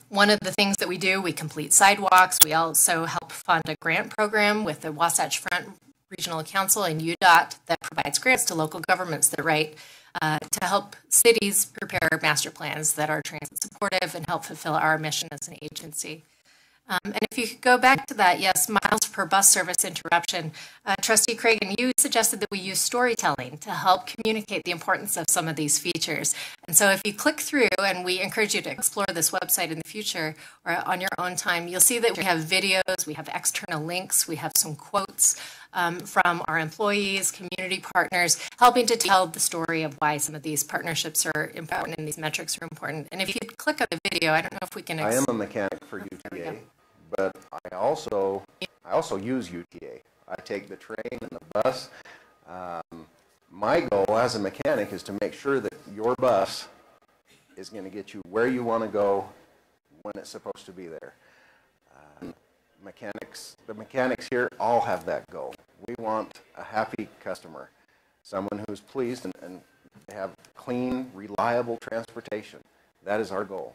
One of the things that we do, we complete sidewalks. We also help fund a grant program with the Wasatch Front Regional Council and UDOT that provides grants to local governments that write to help cities prepare master plans that are transit supportive and help fulfill our mission as an agency. And if you could go back to that, yes, miles per bus service interruption. Trustee Cragen, you suggested that we use storytelling to help communicate the importance of some of these features. And so if you click through, and we encourage you to explore this website in the future or on your own time, you'll see that we have videos, we have external links, we have some quotes from our employees, community partners, helping to tell the story of why some of these partnerships are important and these metrics are important. And if you click on the video, I don't know if we can... I am a mechanic for UTA, but I also use UTA. I take the train and the bus. My goal as a mechanic is to make sure that your bus is going to get you where you want to go when it's supposed to be there. The mechanics here all have that goal. We want a happy customer, someone who's pleased and have clean, reliable transportation. That is our goal.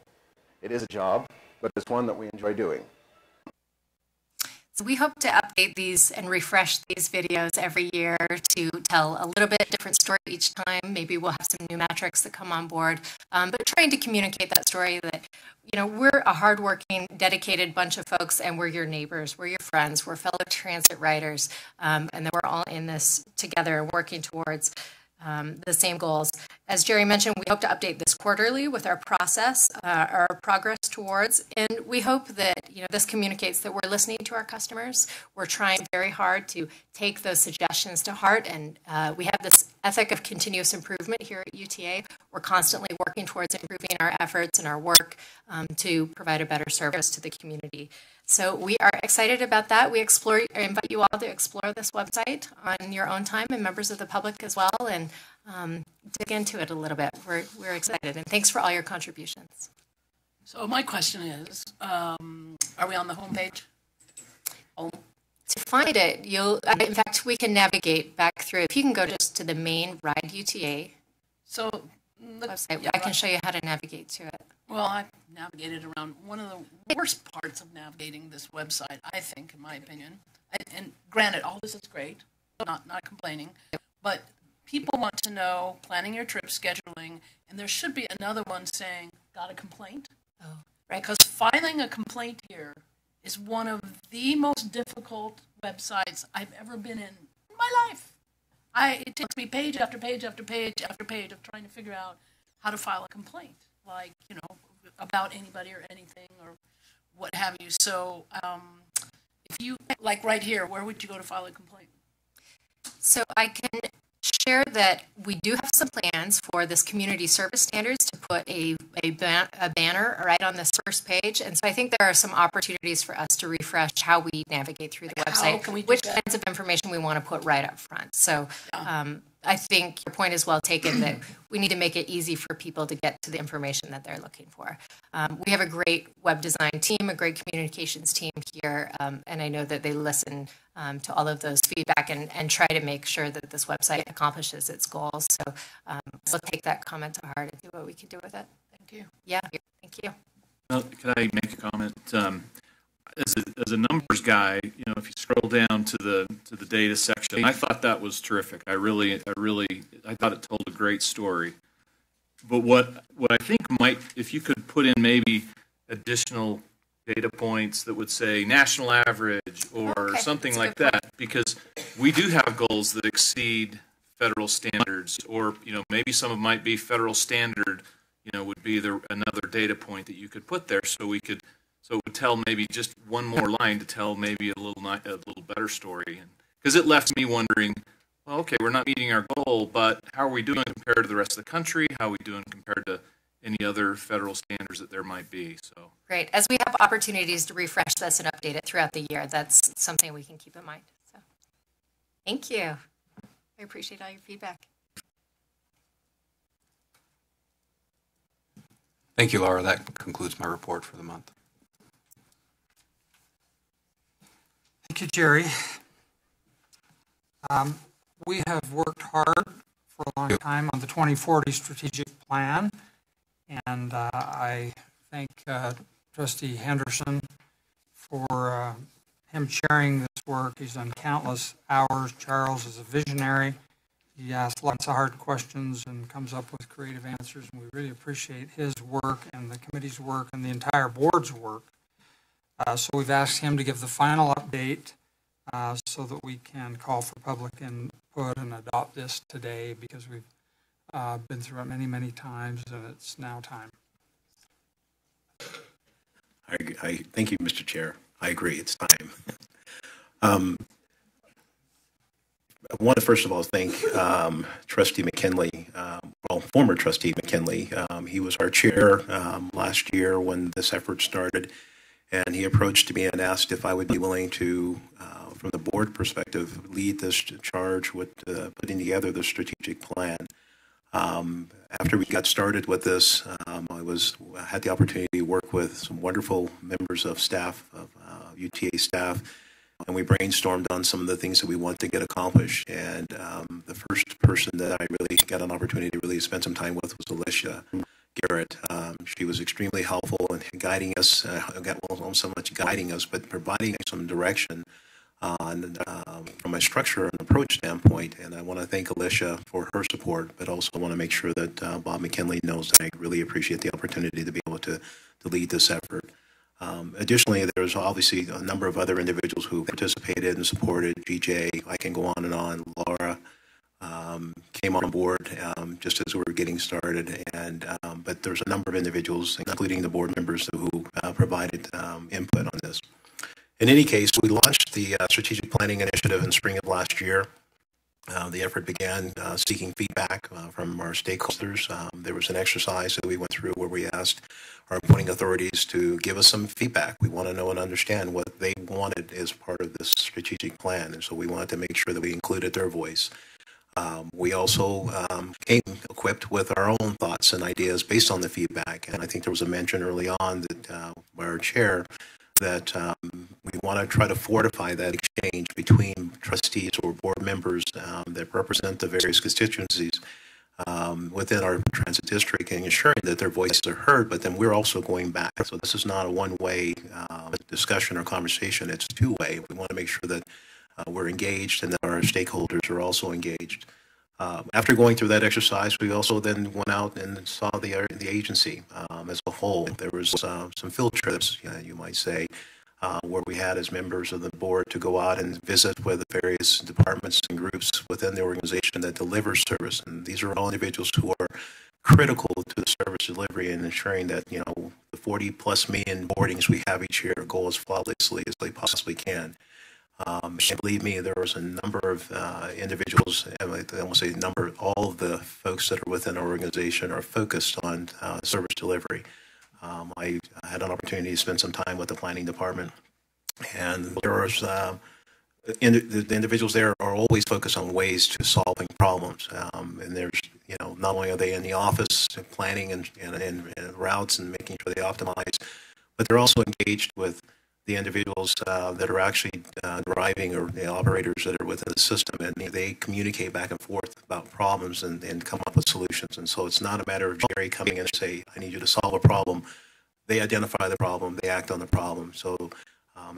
It is a job, but it's one that we enjoy doing. So we hope to update these and refresh these videos every year to tell a little bit different story each time. Maybe we'll have some new metrics that come on board, but trying to communicate that story that, you know, we're a hardworking, dedicated bunch of folks, and we're your neighbors, we're your friends, we're fellow transit riders, and that we're all in this together working towards the same goals. As Jerry mentioned, we hope to update this quarterly with our process, our progress towards, and we hope that, you know, this communicates that we're listening to our customers. We're trying very hard to take those suggestions to heart, and we have this ethic of continuous improvement here at UTA. We're constantly working towards improving our efforts and our work to provide a better service to the community. So we are excited about that. We invite you all to explore this website on your own time, and members of the public as well, and dig into it a little bit. We're excited, and thanks for all your contributions. So my question is, are we on the homepage? to find it, in fact, we can navigate back through. If you can go just to the main Ride UTA So website, I can show you how to navigate to it. well, I navigated around one of the worst parts of navigating this website, I think, in my opinion. And granted, all this is great, not complaining, but people want to know planning your trip, scheduling, and there should be another one saying, got a complaint? Oh, right. Because filing a complaint here is one of the most difficult websites I've ever been in my life. It takes me page after page after page after page of trying to figure out how to file a complaint, like, about anybody or anything or what have you. So if you, like right here, where would you go to file a complaint? So I can share that we do have some plans for this community service standards to put a banner right on this first page. And so I think there are some opportunities for us to refresh how we navigate through the website, which kinds of information we want to put right up front. So I think your point is well taken that we need to make it easy for people to get to the information that they're looking for. We have a great web design team, a great communications team here, and I know that they listen to all of those feedback and try to make sure that this website accomplishes its goals. So we'll take that comment to heart and do what we can do with it. Thank you. Yeah, thank you. Could I make a comment? As a numbers guy, if you scroll down to the data section, I thought that was terrific. I thought it told a great story. But what I think might, if you could put in maybe additional data points that would say national average or something like that, because we do have goals that exceed federal standards, or maybe some of them might be federal standard. Would be another data point that you could put there, so it would tell maybe just one more line to tell maybe a little better story. Because it left me wondering, well, okay, we're not meeting our goal, but how are we doing compared to the rest of the country? How are we doing compared to any other federal standards that there might be? So great. As we have opportunities to refresh this and update it throughout the year, that's something we can keep in mind. So thank you. I appreciate all your feedback. Thank you, Laura. That concludes my report for the month. Thank you, Jerry. We have worked hard for a long time on the 2040 strategic plan, and I thank Trustee Henderson for him chairing this work. He's done countless hours. Charles is a visionary. He asks lots of hard questions and comes up with creative answers, and we really appreciate his work and the committee's work and the entire board's work. So we've asked him to give the final update so that we can call for public input and adopt this today, because we've been through it many, many times, and it's now time. I thank you, Mr. Chair. I agree, it's time. I want to first of all thank Trustee McKinley, former Trustee McKinley. He was our chair last year when this effort started, and he approached me and asked if I would be willing to, from the board perspective, lead this charge with putting together the strategic plan. After we got started with this, I had the opportunity to work with some wonderful members of staff, of UTA staff, and we brainstormed on some of the things that we want to get accomplished. And the first person that I really got an opportunity to really spend some time with was Alicia Garrett. She was extremely helpful in guiding us, not so much guiding us, but providing some direction on, from a structure and approach standpoint. And I want to thank Alicia for her support, but also want to make sure that Bob McKinley knows that I really appreciate the opportunity to be able to lead this effort. Additionally, there's obviously a number of other individuals who participated and supported. GJ, I can go on and on. Laura came on board just as we were getting started, and but there's a number of individuals, including the board members, who provided input on this. In any case, we launched the strategic planning initiative in spring of last year. The effort began seeking feedback from our stakeholders. There was an exercise that we went through where we asked our appointing authorities to give us some feedback. We want to know and understand what they wanted as part of this strategic plan, and so we wanted to make sure that we included their voice. We also came equipped with our own thoughts and ideas based on the feedback, and I think there was a mention early on that by our chair that We want to try to fortify that exchange between trustees or board members that represent the various constituencies within our transit district, and ensuring that their voices are heard, but then we're also going back. So this is not a one-way discussion or conversation, it's two-way. We want to make sure that we're engaged and that our stakeholders are also engaged. After going through that exercise, we also then went out and saw the agency as a whole. There was some field trips, you might say, where we had as members of the board to go out and visit with the various departments and groups within the organization that delivers service. And these are all individuals who are critical to the service delivery and ensuring that, the 40+ million boardings we have each year go as flawlessly as they possibly can. And believe me, there was a number of individuals, I won't say number, all of the folks that are within our organization are focused on service delivery. I had an opportunity to spend some time with the planning department, and there was the individuals there are always focused on ways to solving problems. And there's, not only are they in the office planning and routes and making sure they optimize, but they're also engaged with the individuals that are actually driving, or the operators that are within the system, and they communicate back and forth about problems and come up with solutions. And so it's not a matter of Jerry coming in and say, I need you to solve a problem. They identify the problem, they act on the problem. So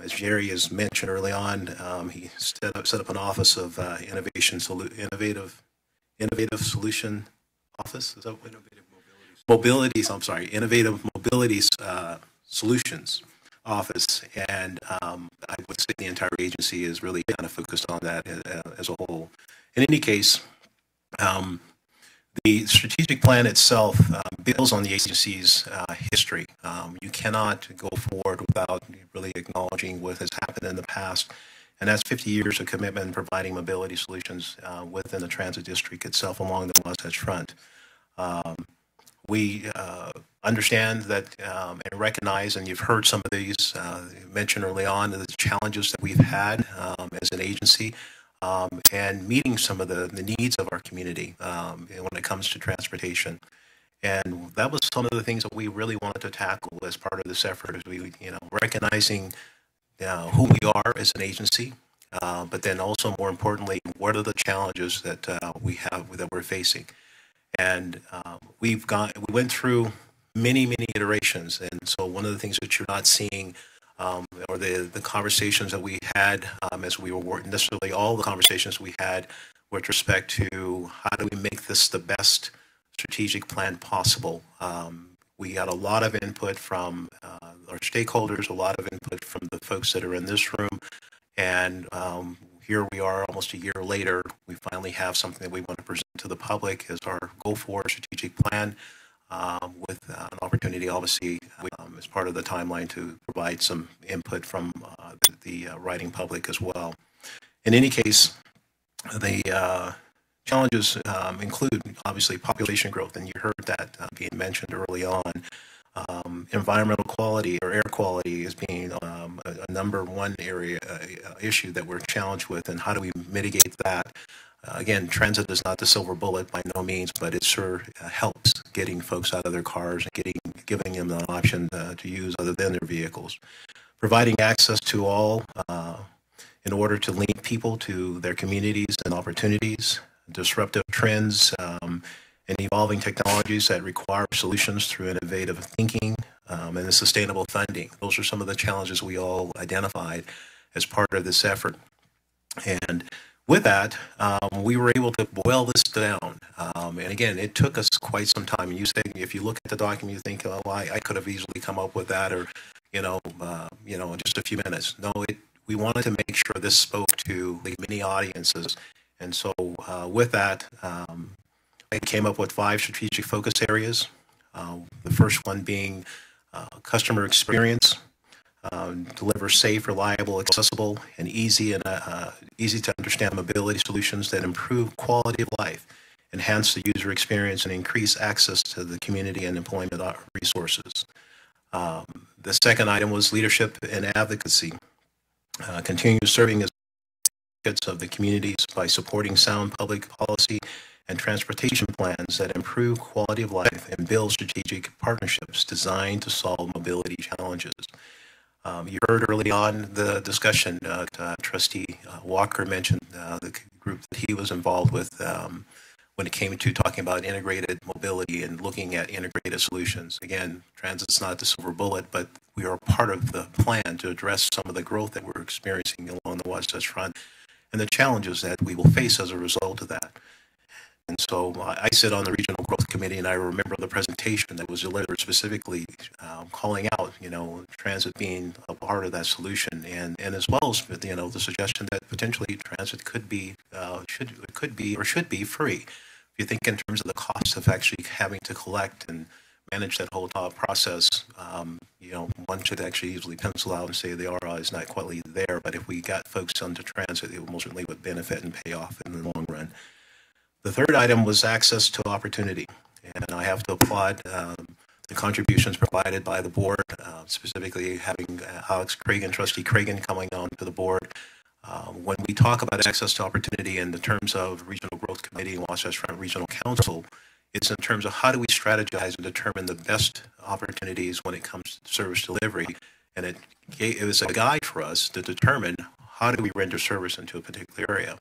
as Jerry has mentioned early on, he set up an office of innovative solution office. Is that what? Innovative mobilities solutions office, and I would say the entire agency is really kind of focused on that as a whole. In any case, the strategic plan itself builds on the agency's history. You cannot go forward without really acknowledging what has happened in the past, and that's 50 years of commitment in providing mobility solutions within the transit district itself along the Wasatch Front. We understand that and recognize, and you've heard some of these mentioned early on, the challenges that we've had as an agency, and meeting some of the needs of our community when it comes to transportation. And that was some of the things that we really wanted to tackle as part of this effort, is we, recognizing who we are as an agency, but then also more importantly, what are the challenges that we're facing. And we went through many iterations, and so one of the things that you're not seeing, or the conversations that we had as we were working, necessarily all the conversations we had with respect to how do we make this the best strategic plan possible. We got a lot of input from our stakeholders, a lot of input from the folks that are in this room, and here we are almost a year later. We finally have something that we want to present to the public as our go-forward strategic plan, with an opportunity, obviously, as part of the timeline to provide some input from the writing public as well. In any case, the challenges include, obviously, population growth, and you heard that being mentioned early on. Environmental quality, or air quality, is being a number one issue that we're challenged with, and how do we mitigate that? Again, transit is not the silver bullet by no means, but it sure helps getting folks out of their cars and giving them an option to use other than their vehicles. Providing access to all in order to link people to their communities and opportunities, disruptive trends, and evolving technologies that require solutions through innovative thinking and sustainable funding. Those are some of the challenges we all identified as part of this effort. And with that, we were able to boil this down. And again, it took us quite some time. And you say, if you look at the document, you think, oh, I could have easily come up with that, or, just a few minutes. No, we wanted to make sure this spoke to many audiences. And so with that, I came up with 5 strategic focus areas. The first one being customer experience, deliver safe, reliable, accessible, and easy to understand mobility solutions that improve quality of life, enhance the user experience, and increase access to the community and employment resources. The second item was leadership and advocacy. Continue serving as advocates of the communities by supporting sound public policy and transportation plans that improve quality of life and build strategic partnerships designed to solve mobility challenges. You heard early on the discussion, Trustee Walker mentioned the group that he was involved with when it came to talking about integrated mobility and looking at integrated solutions. Again, transit's not the silver bullet, but we are part of the plan to address some of the growth that we're experiencing along the Wasatch Front and the challenges that we will face as a result of that. And so I sit on the Regional Growth Committee, and I remember the presentation that was delivered specifically calling out, transit being a part of that solution, and as well as, the suggestion that potentially transit could be should be free. If you think in terms of the cost of actually having to collect and manage that whole process, one should actually easily pencil out and say the ROI is not quite there, but if we got folks onto transit, it most certainly would benefit and pay off in the long run. The third item was access to opportunity, and I have to applaud the contributions provided by the board, specifically having Alex Cragen, Trustee Cragen coming on to the board. When we talk about access to opportunity in the terms of Regional Growth Committee and Wasatch Front Regional Council, it's in terms of how do we strategize and determine the best opportunities when it comes to service delivery, and it was a guide for us to determine how do we render service into a particular area.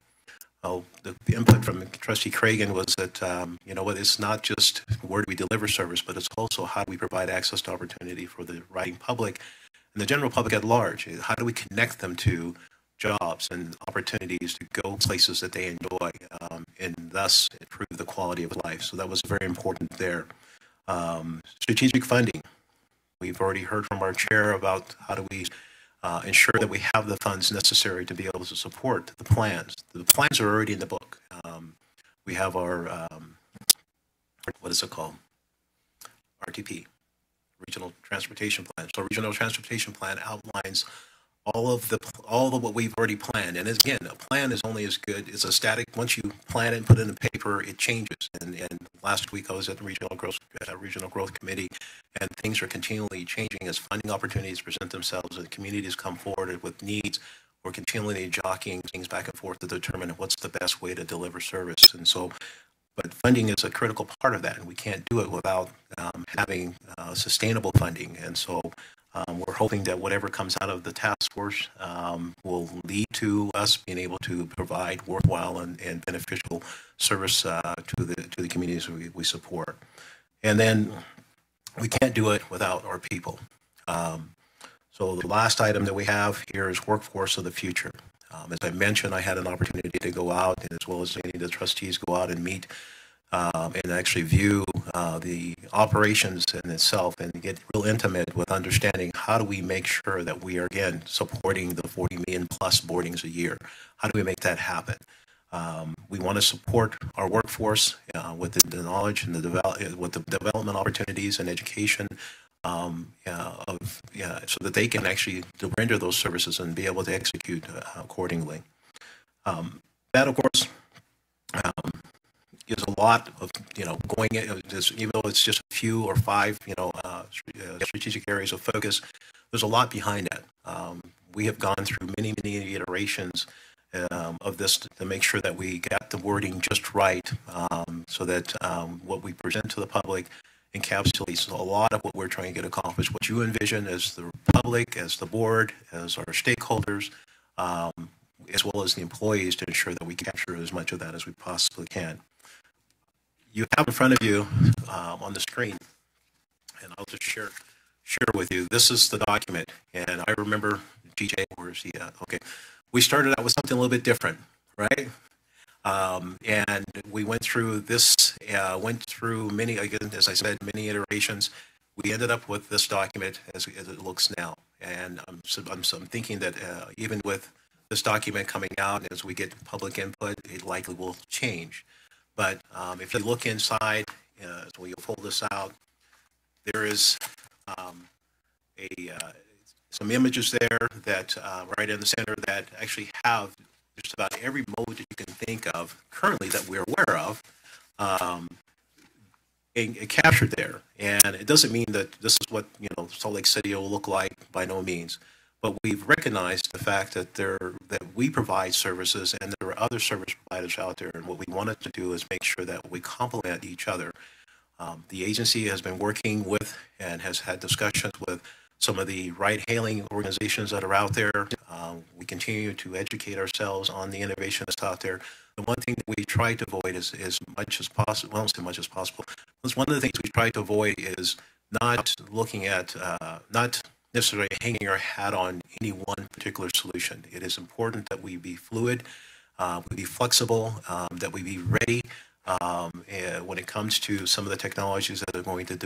Well, the input from Trustee Cragen was that, it's not just where do we deliver service, but it's also how do we provide access to opportunity for the riding public and the general public at large. How do we connect them to jobs and opportunities to go places that they enjoy and thus improve the quality of life. So that was very important there. Strategic funding. We've already heard from our chair about how do we ensure that we have the funds necessary to be able to support the plans. The plans are already in the book. We have our, what is it called? RTP, Regional Transportation Plan. So Regional Transportation Plan outlines all of what we've already planned. And again, a plan is only as good as a static. Once you plan it and put it in paper, it changes. And last week I was at the Regional Growth Committee, and things are continually changing as funding opportunities present themselves and communities come forward with needs. We're continually jockeying things back and forth to determine what's the best way to deliver service. And so, but funding is a critical part of that, and we can't do it without having sustainable funding. And so we're hoping that whatever comes out of the task force will lead to us being able to provide worthwhile and beneficial service to the communities we support. And then we can't do it without our people. So the last item that we have here is workforce of the future. As I mentioned, I had an opportunity to go out, and as well as any of the trustees go out and meet and actually view the operations in itself and get real intimate with understanding how do we make sure that we are, again, supporting the 40 million plus boardings a year. How do we make that happen? We want to support our workforce with the knowledge and with the development opportunities and education so that they can actually render those services and be able to execute accordingly. That, of course, is a lot of, going in, even though it's just a few or five, strategic areas of focus, there's a lot behind that. We have gone through many, many iterations of this to make sure that we got the wording just right, so that what we present to the public encapsulates a lot of what we're trying to get accomplished. What you envision as the public, as the board, as our stakeholders, as well as the employees, to ensure that we capture as much of that as we possibly can. You have in front of you on the screen, and I'll just share with you, this is the document. And I remember, GJ, where is he at? Okay. We started out with something a little bit different, right? And we went through this, many, again, as I said, many iterations. We ended up with this document as it looks now. And I'm thinking that even with this document coming out, as we get public input, it likely will change. But if you look inside, as we pull this out, there is some images there that right in the center that actually have just about every mode that you can think of currently that we're aware of and captured there. And it doesn't mean that this is what Salt Lake City will look like, by no means. But we've recognized the fact that we provide services and there are other service providers out there. And what we wanted to do is make sure that we complement each other. The agency has been working with and has had discussions with some of the ride-hailing organizations that are out there. We continue to educate ourselves on the innovation that's out there. The one thing that we try to avoid is as much as possible, well, not as much as possible, but one of the things we try to avoid is not looking at, not necessarily hanging our hat on any one particular solution. It is important that we be fluid, we be flexible, that we be ready when it comes to some of the technologies that are going to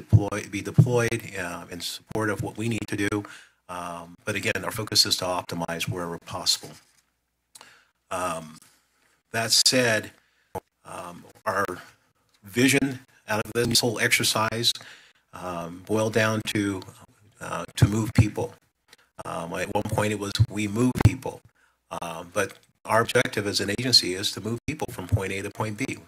be deployed in support of what we need to do. But again, our focus is to optimize wherever possible. That said, our vision out of this whole exercise boiled down to move people. At one point it was we move people, but our objective as an agency is to move people from point A to point B.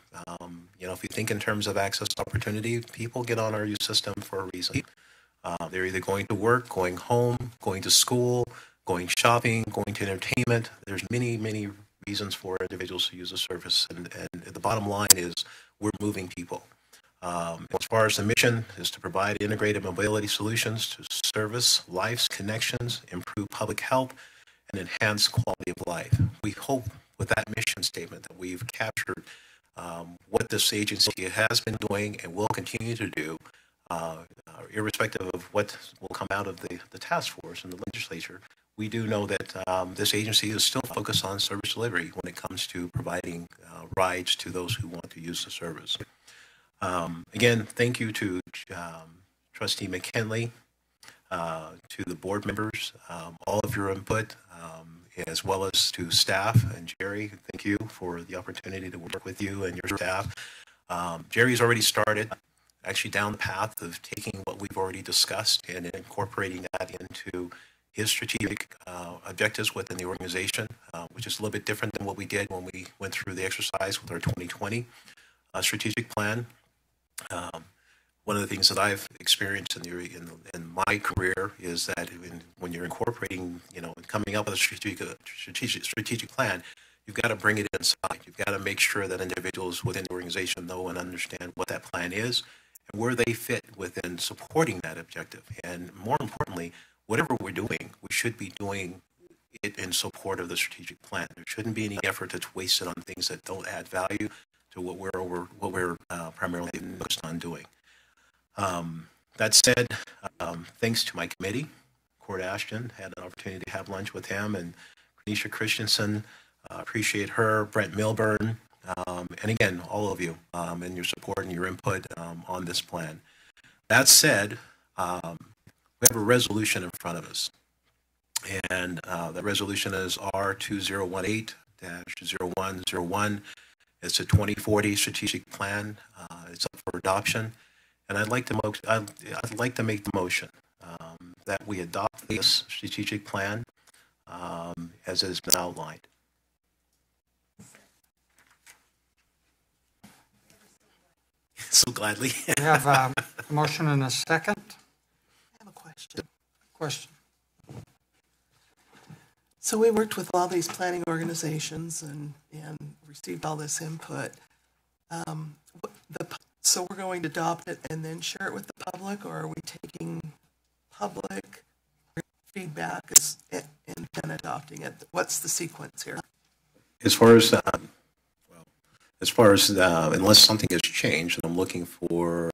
You know, if you think in terms of access to opportunity, people get on our youth system for a reason. They're either going to work, going home, going to school, going shopping, going to entertainment. There's many, many reasons for individuals to use the service, and the bottom line is we're moving people. As far as the mission is to provide integrated mobility solutions to service life's connections, improve public health, and enhance quality of life. We hope with that mission statement that we've captured what this agency has been doing and will continue to do, irrespective of what will come out of the task force and the legislature. We do know that this agency is still focused on service delivery when it comes to providing rides to those who want to use the service. Again, thank you to Trustee McKinley, to the board members, all of your input, as well as to staff. And Jerry, thank you for the opportunity to work with you and your staff. Jerry's already started actually down the path of taking what we've already discussed and incorporating that into his strategic objectives within the organization, which is a little bit different than what we did when we went through the exercise with our 2020 strategic plan. One of the things that I've experienced in my career is that when you're incorporating, you know, coming up with a strategic plan, you've got to bring it inside. You've got to make sure that individuals within the organization know and understand what that plan is and where they fit within supporting that objective. And more importantly, whatever we're doing, we should be doing it in support of the strategic plan. There shouldn't be any effort that's wasted on things that don't add value to what we're primarily focused on doing. That said, thanks to my committee, Cord Ashton, had an opportunity to have lunch with him, and Kenesha Christensen, appreciate her, Brent Milburn, and again, all of you and your support and your input on this plan. That said, we have a resolution in front of us, and the resolution is R2018-0101. It's a 2040 strategic plan. It's up for adoption, and I'd like to make the motion that we adopt this strategic plan as it has been outlined. So gladly. We have a motion and a second. I have a question. Question. So we worked with all these planning organizations and received all this input. So we're going to adopt it and then share it with the public, or are we taking public feedback and then adopting it? What's the sequence here? As far as unless something has changed, and I'm looking for,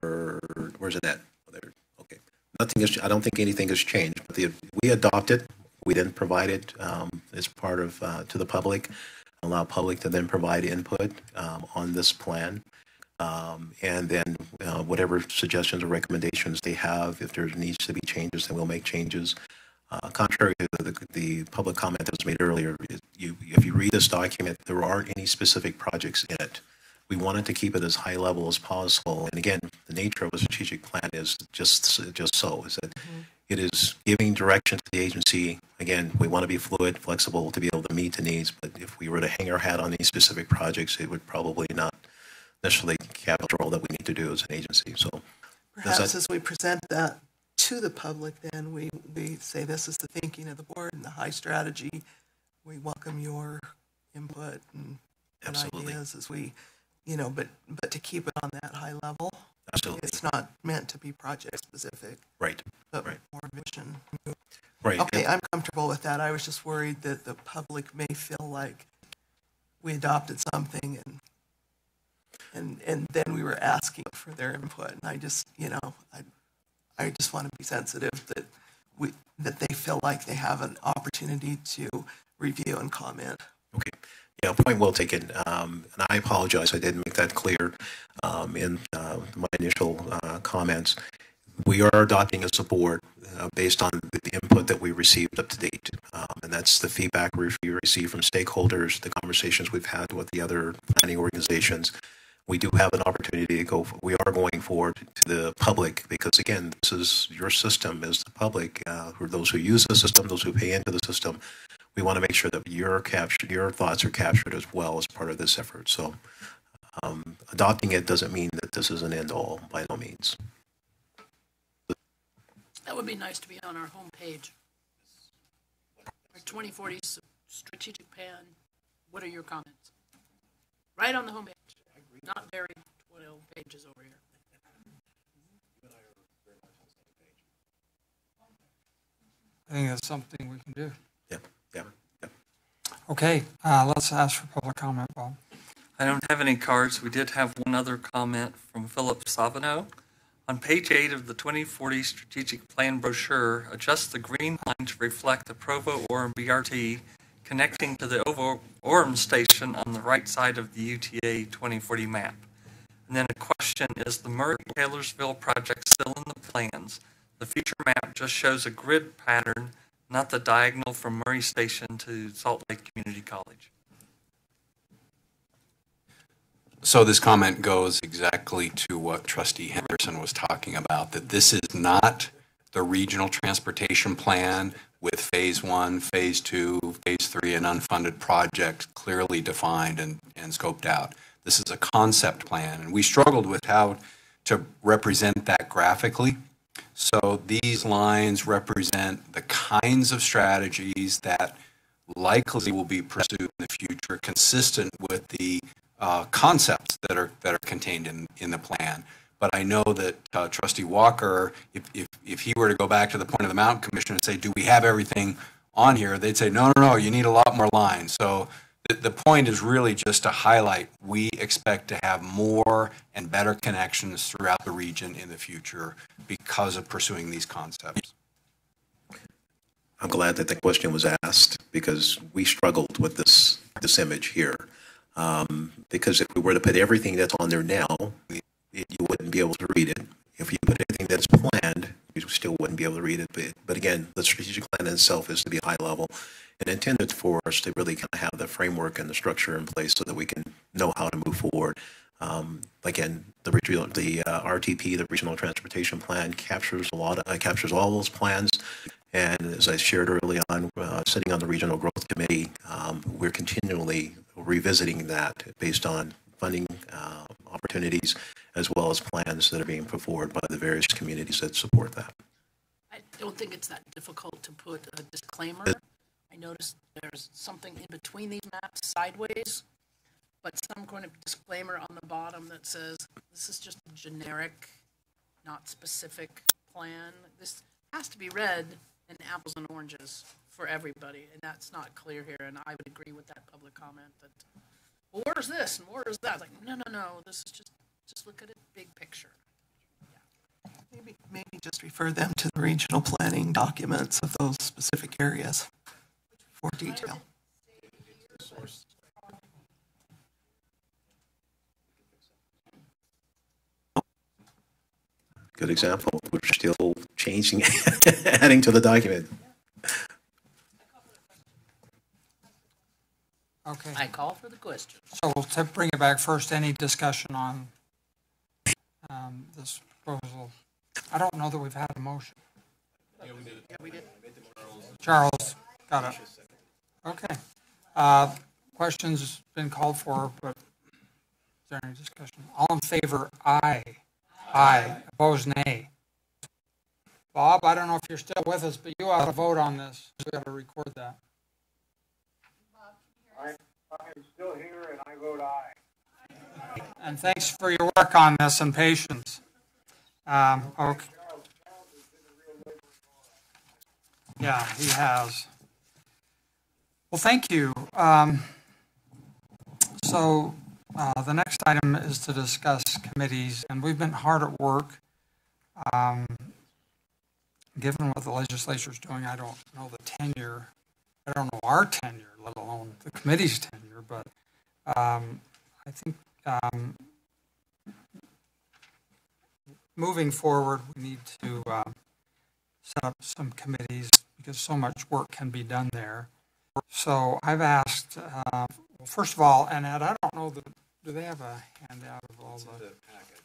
where's it at? Oh, there. Okay. Nothing has. I don't think anything has changed. But we adopt it. We then provide it as part of to the public, allow public to then provide input on this plan, and then whatever suggestions or recommendations they have, if there needs to be changes, then we'll make changes. Contrary to the public comment that was made earlier, if you read this document, there aren't any specific projects in it. We wanted to keep it as high level as possible. And again, the nature of a strategic plan is just so, is that it is giving direction to the agency. Again, we want to be fluid, flexible to be able to meet the needs, but if we were to hang our hat on these specific projects, it would probably not necessarily capture all that we need to do as an agency. So perhaps as we present that to the public, then we say this is the thinking of the board and the high strategy. We welcome your input and ideas as we, but to keep it on that high level. Absolutely. It's not meant to be project specific, Right. but Right. more vision. Right. Okay, I'm comfortable with that. I was just worried that the public may feel like we adopted something and then we were asking for their input. And I just, I just want to be sensitive that they feel like they have an opportunity to review and comment. Okay. Yeah, point well taken. And I apologize, I didn't make that clear in my initial comments. We are adopting as a board based on the input that we received up to date. And that's the feedback we received from stakeholders, the conversations we've had with the other planning organizations. We do have an opportunity to go, we are going forward to the public because, again, this is your system as the public, for those who use the system, those who pay into the system. We want to make sure that your thoughts are captured as well as part of this effort. So adopting it doesn't mean that this is an end all by no means. That would be nice to be on our homepage. Our 2040 strategic plan. What are your comments? Right on the homepage. Not buried 12 pages over here. I think that's something we can do. Yeah. Okay, let's ask for public comment, Bob. I don't have any cards. We did have one other comment from Philip Savino. On page 8 of the 2040 Strategic Plan brochure, adjust the green line to reflect the Provo-Orem BRT connecting to the Orem station on the right side of the UTA 2040 map. And then a question, is the Murray-Taylorsville project still in the plans? The future map just shows a grid pattern, not the diagonal from Murray Station to Salt Lake Community College. So this comment goes exactly to what Trustee Henderson was talking about, that this is not the regional transportation plan with phase 1, phase 2, phase 3, and unfunded projects clearly defined and scoped out. This is a concept plan, and we struggled with how to represent that graphically. So these lines represent the kinds of strategies that likely will be pursued in the future, consistent with the concepts that are contained in the plan. But I know that Trustee Walker, if he were to go back to the point of the Mountain Commission and say, do we have everything on here? They'd say, no, you need a lot more lines. So the point is really just to highlight, we expect to have more and better connections throughout the region in the future because of pursuing these concepts. I'm glad that the question was asked because we struggled with this image here. Because if we were to put everything that's on there now, you wouldn't be able to read it. If you put everything that's planned, you still wouldn't be able to read it. But again, the strategic plan itself is to be high level and intended for us to really kind of have the framework and the structure in place so that we can know how to move forward. Again, the RTP, the Regional Transportation Plan, captures all those plans. And as I shared early on, sitting on the Regional Growth Committee, we're continually revisiting that based on funding opportunities as well as plans that are being put forward by the various communities that support that. I don't think it's that difficult to put a disclaimer. I noticed there's something in between these maps sideways, but some kind of disclaimer on the bottom that says this is just a generic, not specific plan. This has to be read in apples and oranges for everybody, and that's not clear here, and I would agree with that public comment that, well, where's this and where's that? Like, no, this is just look at it big picture. Yeah. Maybe just refer them to the regional planning documents of those specific areas for detail. Good example. We're still changing, adding to the document. Okay. I call for the question. So we'll bring it back first. Any discussion on this proposal? I don't know that we've had a motion. Yeah, we did. Charles, got it. Okay. Questions been called for, but is there any discussion? All in favor, aye. Aye. Opposed, nay. Bob, I don't know if you're still with us, but you ought to vote on this. We got to record that. I'm still here and I vote aye. And thanks for your work on this and patience. Okay. Yeah, he has. Well, thank you. So the next item is to discuss committees, and we've been hard at work. Given what the legislature is doing, I don't know the tenure. I don't know our tenure, let alone the committee's tenure, but I think moving forward, we need to set up some committees because so much work can be done there. So I've asked, well, first of all, and Ed, I don't know, do they have a handout of all the packet?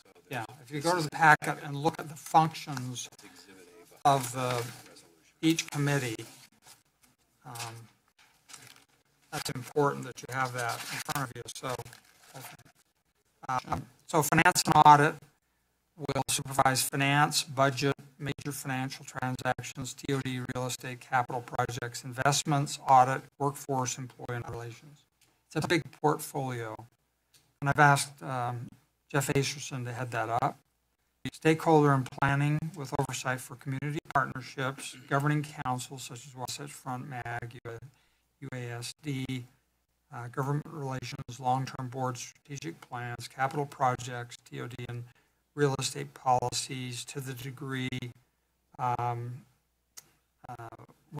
So yeah, if you go to the packet and look at the functions of each committee, that's important that you have that in front of you. So, so finance and audit will supervise finance, budget, major financial transactions, TOD, real estate, capital projects, investments, audit, workforce, employee relations. It's a big portfolio. And I've asked Jeff Acerson to head that up. Stakeholder and planning with oversight for community partnerships, governing councils such as Wasatch Front, MAG, UASD, government relations, long-term board strategic plans, capital projects, TOD, and real estate policies to the degree,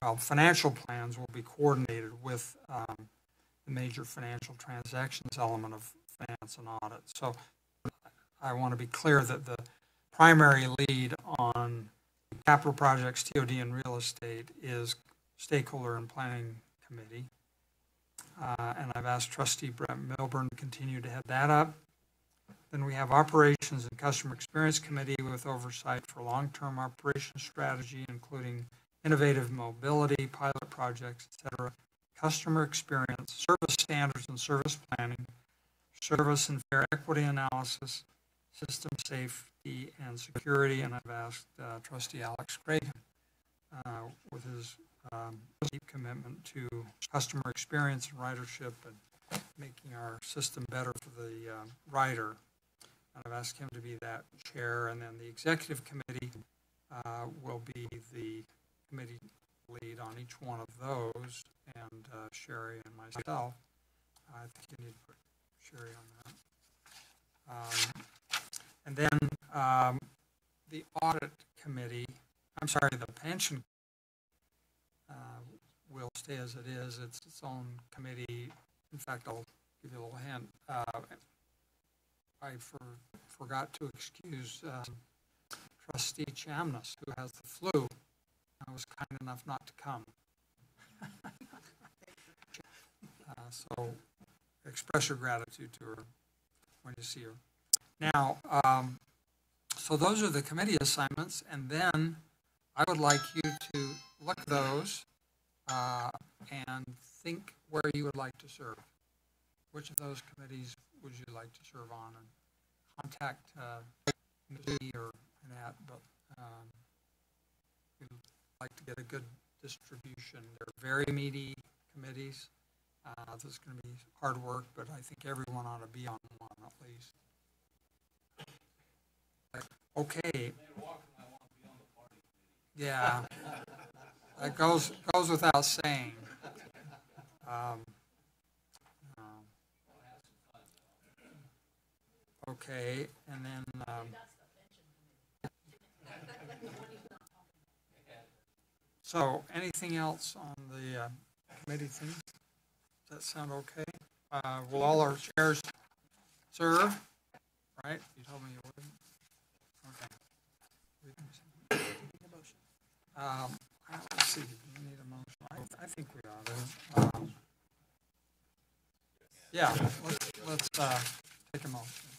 well, financial plans will be coordinated with the major financial transactions element of finance and audit. So I want to be clear that the primary lead on capital projects, TOD, and real estate is stakeholder and planning committee. And I've asked Trustee Brett Milburn to continue to head that up. Then we have Operations and Customer Experience Committee with oversight for long-term operations strategy, including innovative mobility, pilot projects, etc., customer experience, service standards and service planning, service and fair equity analysis, system safety and security, and I've asked Trustee Alex Craig with his deep commitment to customer experience and ridership and making our system better for the rider. And I've asked him to be that chair, and then the executive committee will be the committee lead on each one of those, and Sherry and myself. I think you need to put Sherry on that. And then the audit committee, I'm sorry, the pension will stay as it is. It's its own committee. In fact, I'll give you a little hint. I forgot to excuse Trustee Chamness, who has the flu. I was kind enough not to come. So express your gratitude to her when you see her. Now, so those are the committee assignments, and then I would like you to look at those and think where you would like to serve. Which of those committees would you like to serve on? And contact me or Annette, but we'd like to get a good distribution. They're very meaty committees. This is going to be hard work, but I think everyone ought to be on one at least. Okay. Yeah, that goes without saying. Okay, and then so anything else on the committee things? Does that sound okay? Will all our chairs serve? Right? You told me you would. Okay. Let's see. Do we need a motion? I think we ought to. Yeah. Let's take a motion.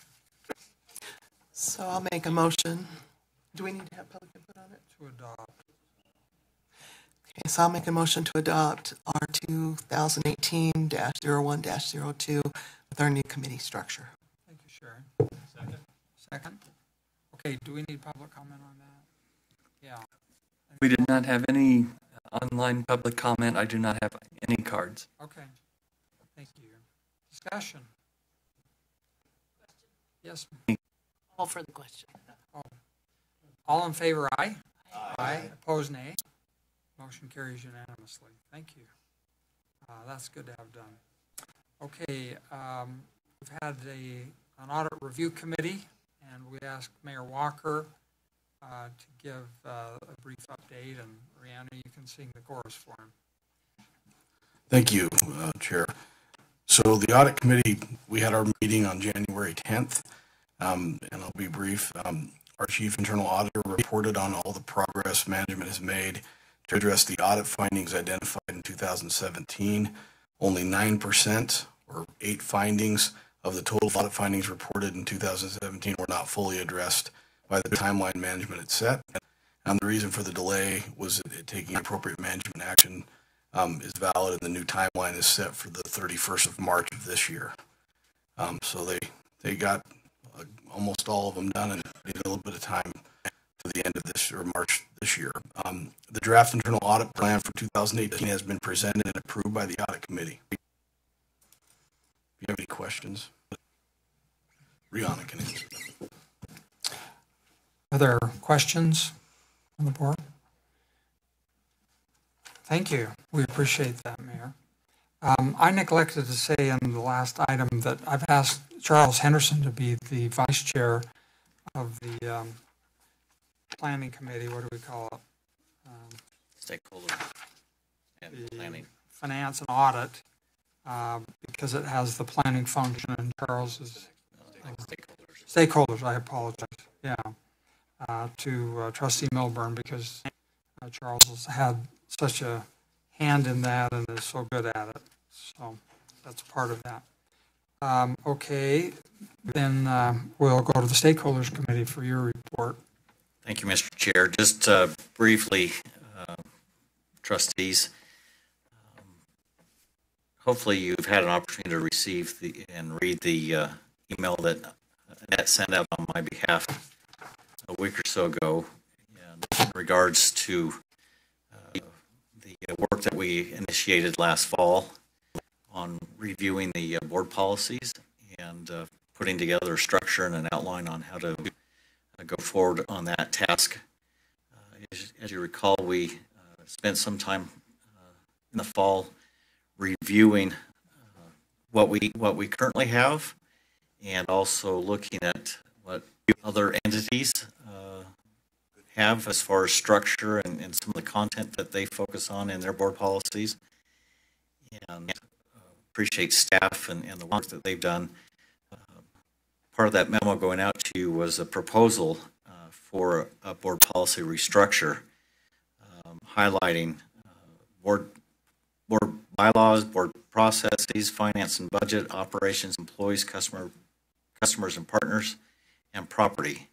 So I'll make a motion. Do we need to have public input on it? To adopt. Okay, so I'll make a motion to adopt our 2018-01-02 with our new committee structure. Thank you, Sharon. Second. Okay, do we need public comment on that? Yeah. We did not have any online public comment. I do not have any cards. Okay. Thank you. Discussion. Yes. Call for the question. Oh, All in favor, aye? Aye. Opposed, nay? Motion carries unanimously. Thank you. That's good to have done. Okay, we've had an audit review committee, and we asked Mayor Walker to give a brief update, and Rihanna, you can sing the chorus for him. Thank you, Chair. So the audit committee, we had our meeting on January 10th, and I'll be brief. Our chief internal auditor reported on all the progress management has made to address the audit findings identified in 2017. Only 9%, or 8 findings, of the total audit findings reported in 2017 were not fully addressed by the timeline management had set. And the reason for the delay was that taking appropriate management action is valid, and the new timeline is set for the 31st of March of this year. So they got almost all of them done and need a little bit of time to the end of this, or March this year. The draft internal audit plan for 2018 has been presented and approved by the audit committee. If you have any questions, Rihanna can answer them. Are there questions on the board? Thank you. We appreciate that, Mayor. I neglected to say in the last item that I've asked Charles Henderson to be the vice chair of the planning committee. What do we call it? Stakeholder and planning. Finance and audit, because it has the planning function, and Charles is stakeholders. I apologize. Yeah, to Trustee Milburn, because Charles has had such a hand in that and is so good at it. So that's part of that. Okay, then we'll go to the stakeholders committee for your report. Thank you, Mr. Chair. Just briefly, trustees, hopefully you've had an opportunity to receive and read the email that Annette sent out on my behalf a week or so ago in regards to the work that we initiated last fall on reviewing the board policies and putting together a structure and an outline on how to go forward on that task. As you recall, we spent some time in the fall reviewing what we currently have, and also looking at what other entities have as far as structure and some of the content that they focus on in their board policies. And appreciate staff and the work that they've done. Part of that memo going out to you was a proposal for a board policy restructure, highlighting board bylaws, board processes, finance and budget, operations, employees, customers and partners, and property.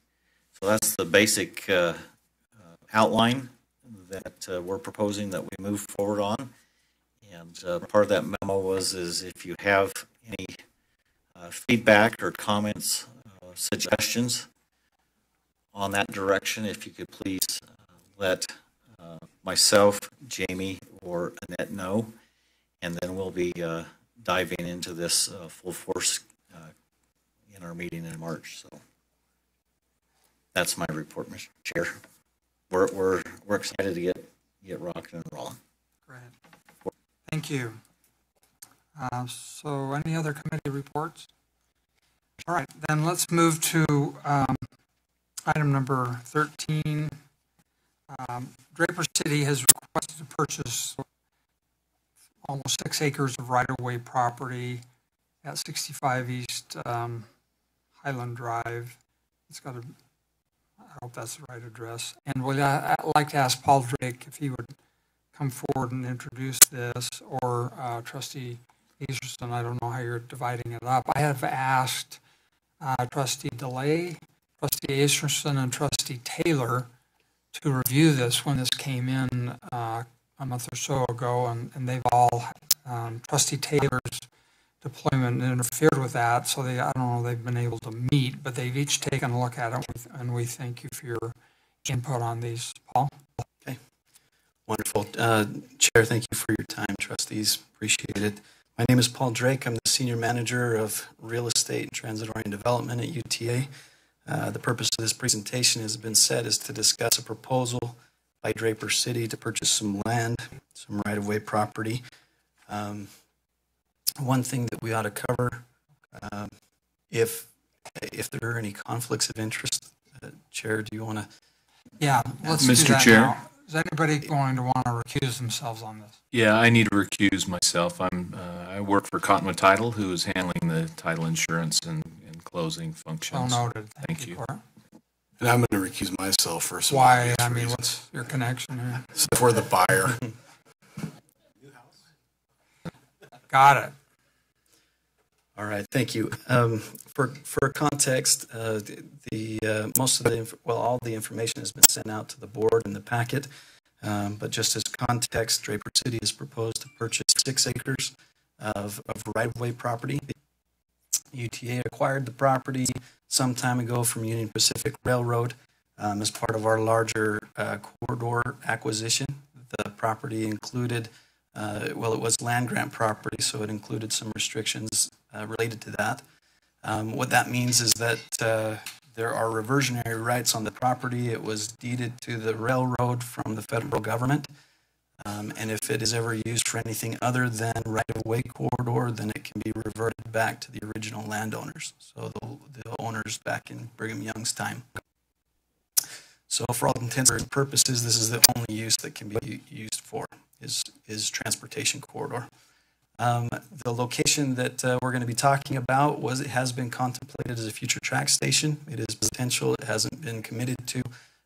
So that's the basic outline that we're proposing that we move forward on. And part of that memo was if you have any feedback or comments, suggestions on that direction, if you could please let myself, Jamie, or Annette know, and then we'll be diving into this full force in our meeting in March. So that's my report, Mr. Chair. We're excited to get rocking and rolling. Great. Thank you. So any other committee reports? All right, then let's move to item number 13. Draper City has requested to purchase almost 6 acres of right-of-way property at 65 East Highland Drive. It's got I hope that's the right address. And I'd like to ask Paul Drake if he would come forward and introduce this, or Trustee Easterson. I don't know how you're dividing it up. I have asked Trustee DeLay, Trustee Easterson, and Trustee Taylor to review this when this came in a month or so ago, and they've all, Trustee Taylor's deployment interfered with that, so I don't know, they've been able to meet, but they've each taken a look at it, and we thank you for your input on these. Paul? Okay, wonderful. Chair, thank you for your time. Trustees, appreciate it. My name is Paul Drake. I'm the Senior Manager of Real Estate and Transit-Oriented Development at UTA. The purpose of this presentation has been said is to discuss a proposal by Draper City to purchase some land, some right-of-way property. One thing that we ought to cover, if there are any conflicts of interest, Chair, do you want to? Yeah, let's do Mr. that Chair? now. Is anybody going to want to recuse themselves on this? Yeah, I need to recuse myself. I work for Cottonwood Title, who is handling the title insurance and closing So functions. noted. Thank you. Cora. And I'm going to recuse myself for some Why? obvious I mean, reasons. what's your connection here? So for the buyer. Got it. All right, thank you. For context, most of the all the information has been sent out to the board in the packet. But just as context, Draper City has proposed to purchase 6 acres of right-of-way property. UTA acquired the property some time ago from Union Pacific Railroad as part of our larger corridor acquisition. The property included, it was land grant property, so it included some restrictions related to that. What that means is that there are reversionary rights on the property. It was deeded to the railroad from the federal government. And if it is ever used for anything other than right-of-way corridor, then it can be reverted back to the original landowners. So the owners back in Brigham Young's time. So for all intents and purposes, this is the only use that can be used for is transportation corridor. The location that we're going to be talking about it has been contemplated as a future track station. It is potential. It hasn't been committed to,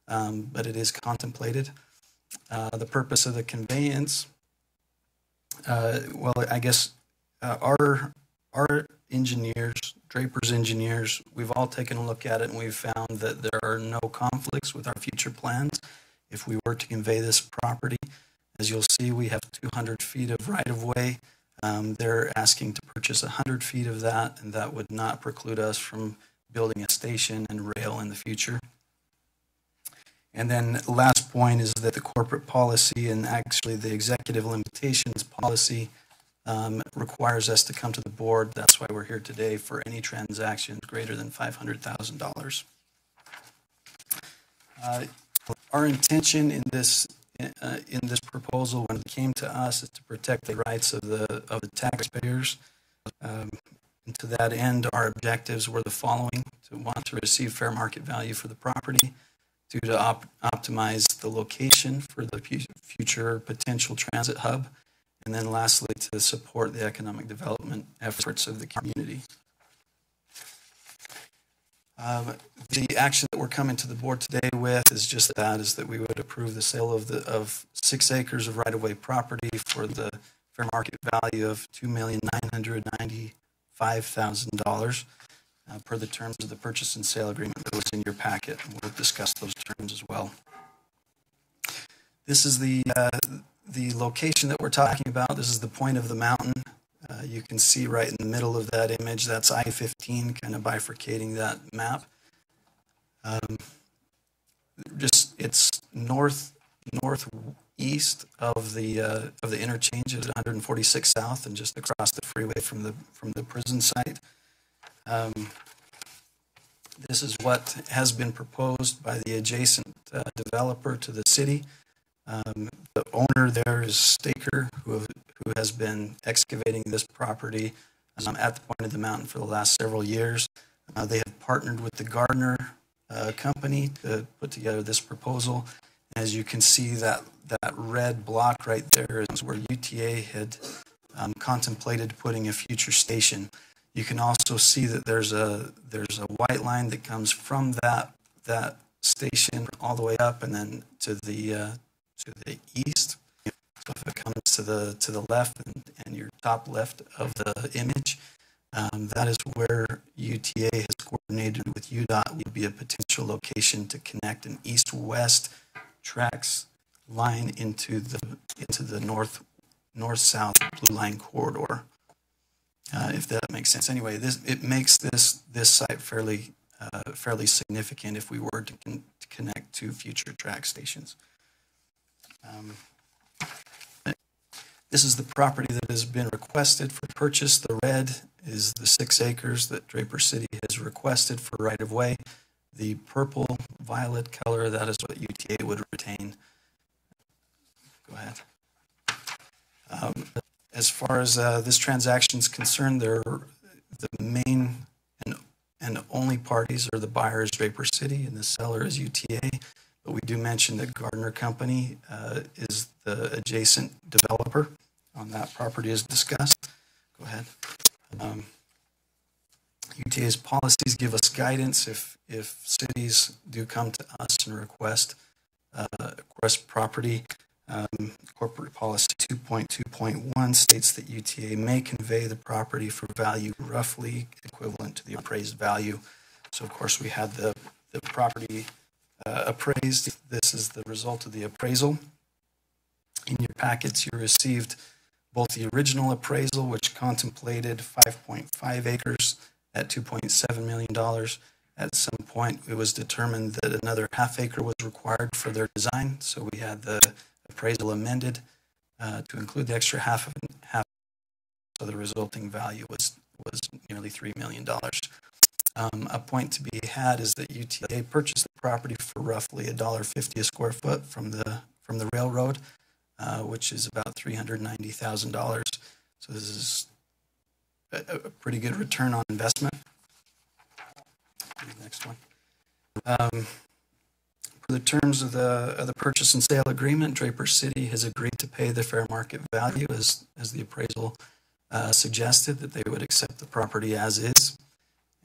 but it is contemplated. The purpose of the conveyance, I guess our engineers, Draper's engineers, we've all taken a look at it and we've found that there are no conflicts with our future plans if we were to convey this property. As you'll see, we have 200 feet of right-of-way. They're asking to purchase 100 feet of that, and that would not preclude us from building a station and rail in the future. And then last point is that the corporate policy and actually the executive limitations policy requires us to come to the board. That's why we're here today for any transactions greater than $500,000. Our intention in this proposal when it came to us is to protect the rights of the taxpayers. And to that end, our objectives were the following: to want to receive fair market value for the property, to optimize the location for the future potential transit hub, and then lastly, to support the economic development efforts of the community. The action that we're coming to the board today with is just that, is that we would approve the sale of 6 acres of right-of-way property for the fair market value of $2,995,000 per the terms of the purchase and sale agreement that was in your packet. And we'll discuss those terms as well. This is the location that we're talking about. This is the point of the mountain. You can see right in the middle of that image, that's I-15, kind of bifurcating that map. It's northeast of the interchange at 146 South, and just across the freeway from the prison site. This is what has been proposed by the adjacent developer to the city. The owner there is Staker, who has been excavating this property at the point of the mountain for the last several years. They have partnered with the Gardner company to put together this proposal. As you can see, that red block right there is where UTA had contemplated putting a future station. You can also see that there's a white line that comes from that station all the way up and then to the east. So if it comes to the left and your top left of the image, that is where UTA has coordinated with UDOT would be a potential location to connect an east-west tracks line into the north-south blue line corridor. If that makes sense. Anyway, it makes this site fairly significant if we were to connect to future track stations. This is the property that has been requested for purchase. The red is the 6 acres that Draper City has requested for right-of-way. The purple violet color, that is what UTA would retain. Go ahead. As far as this transaction is concerned, the main and only parties are the buyer is Draper City and the seller is UTA. But we do mention that Gardner Company is the adjacent developer on that property as discussed. Go ahead. UTA's policies give us guidance if cities do come to us and request property. Corporate policy 2.2.1 states that UTA may convey the property for value roughly equivalent to the appraised value. So of course we had the property appraised. This is the result of the appraisal. In your packets you received both the original appraisal, which contemplated 5.5 acres at $2.7 million. At some point, it was determined that another half acre was required for their design, so we had the appraisal amended to include the extra half, so the resulting value was nearly $3 million. A point to be had is that UTA purchased the property for roughly $1.50 a square foot from the railroad, which is about $390,000. So this is a pretty good return on investment. Next one. For the terms of the purchase and sale agreement, Draper City has agreed to pay the fair market value as the appraisal suggested, that they would accept the property as is,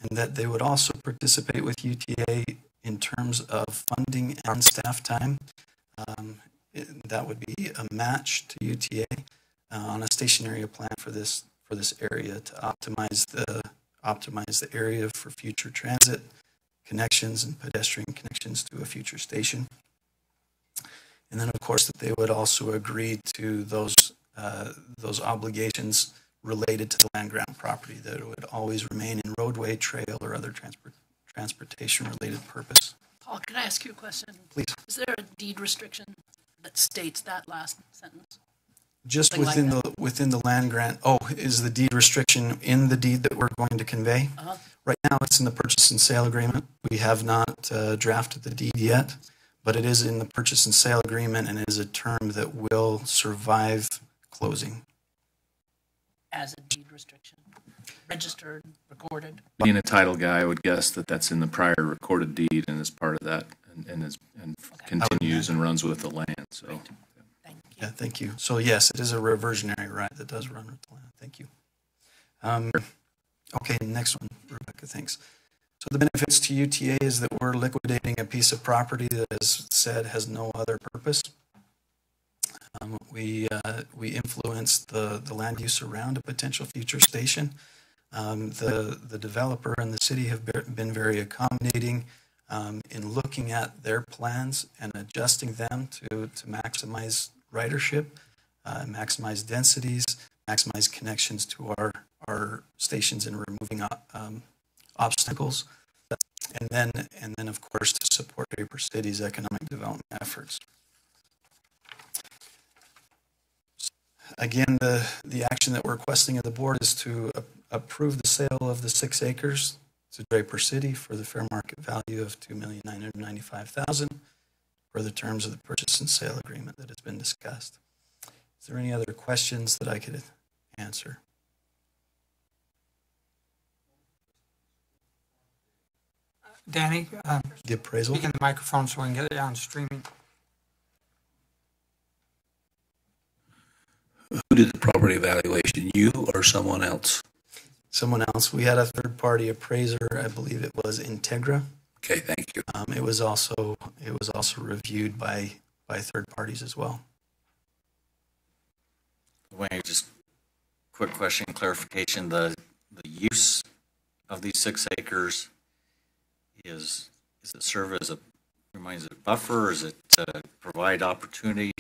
and that they would also participate with UTA in terms of funding and staff time. That would be a match to UTA on a stationary plan for this area to optimize the area for future transit connections and pedestrian connections to a future station. And then of course that they would also agree to those obligations related to the land grant property, that it would always remain in roadway, trail, or other transportation related purpose. Paul, can I ask you a question? Please. Is there a deed restriction that states that last sentence? Just Something within the land grant. Oh, is the deed restriction in the deed that we're going to convey? Uh-huh. Right now, it's in the purchase and sale agreement. We have not drafted the deed yet, but it is in the purchase and sale agreement, and it is a term that will survive closing. As a deed restriction, registered, recorded. Being a title guy, I would guess that that's in the prior recorded deed and is part of that, and continues and runs with the land. So. Great. Thank you. Yeah, thank you. So yes, it is a reversionary right that does run with the land. Thank you. Okay, next one, Rebecca, thanks. So the benefits to UTA is that we're liquidating a piece of property that, as said, has no other purpose. We influence the land use around a potential future station. The developer and the city have been very accommodating in looking at their plans and adjusting them to maximize ridership, maximize densities, maximize connections to our stations and removing obstacles, and then of course to support Draper City's economic development efforts. Again, the action that we're requesting of the board is to approve the sale of the 6 acres to Draper City for the fair market value of $2,995,000 for the terms of the purchase and sale agreement that has been discussed. Is there any other questions that I could answer? Danny, The appraisal? speak in the microphone so we can get it down streaming. Who did the property evaluation, you or someone else? Someone else. We had a third-party appraiser. I believe it was Integra. Okay, thank you. It was also reviewed by third parties as well. Wayne, just quick question, clarification. The use of these 6 acres is it serve as a buffer? Is it provide opportunity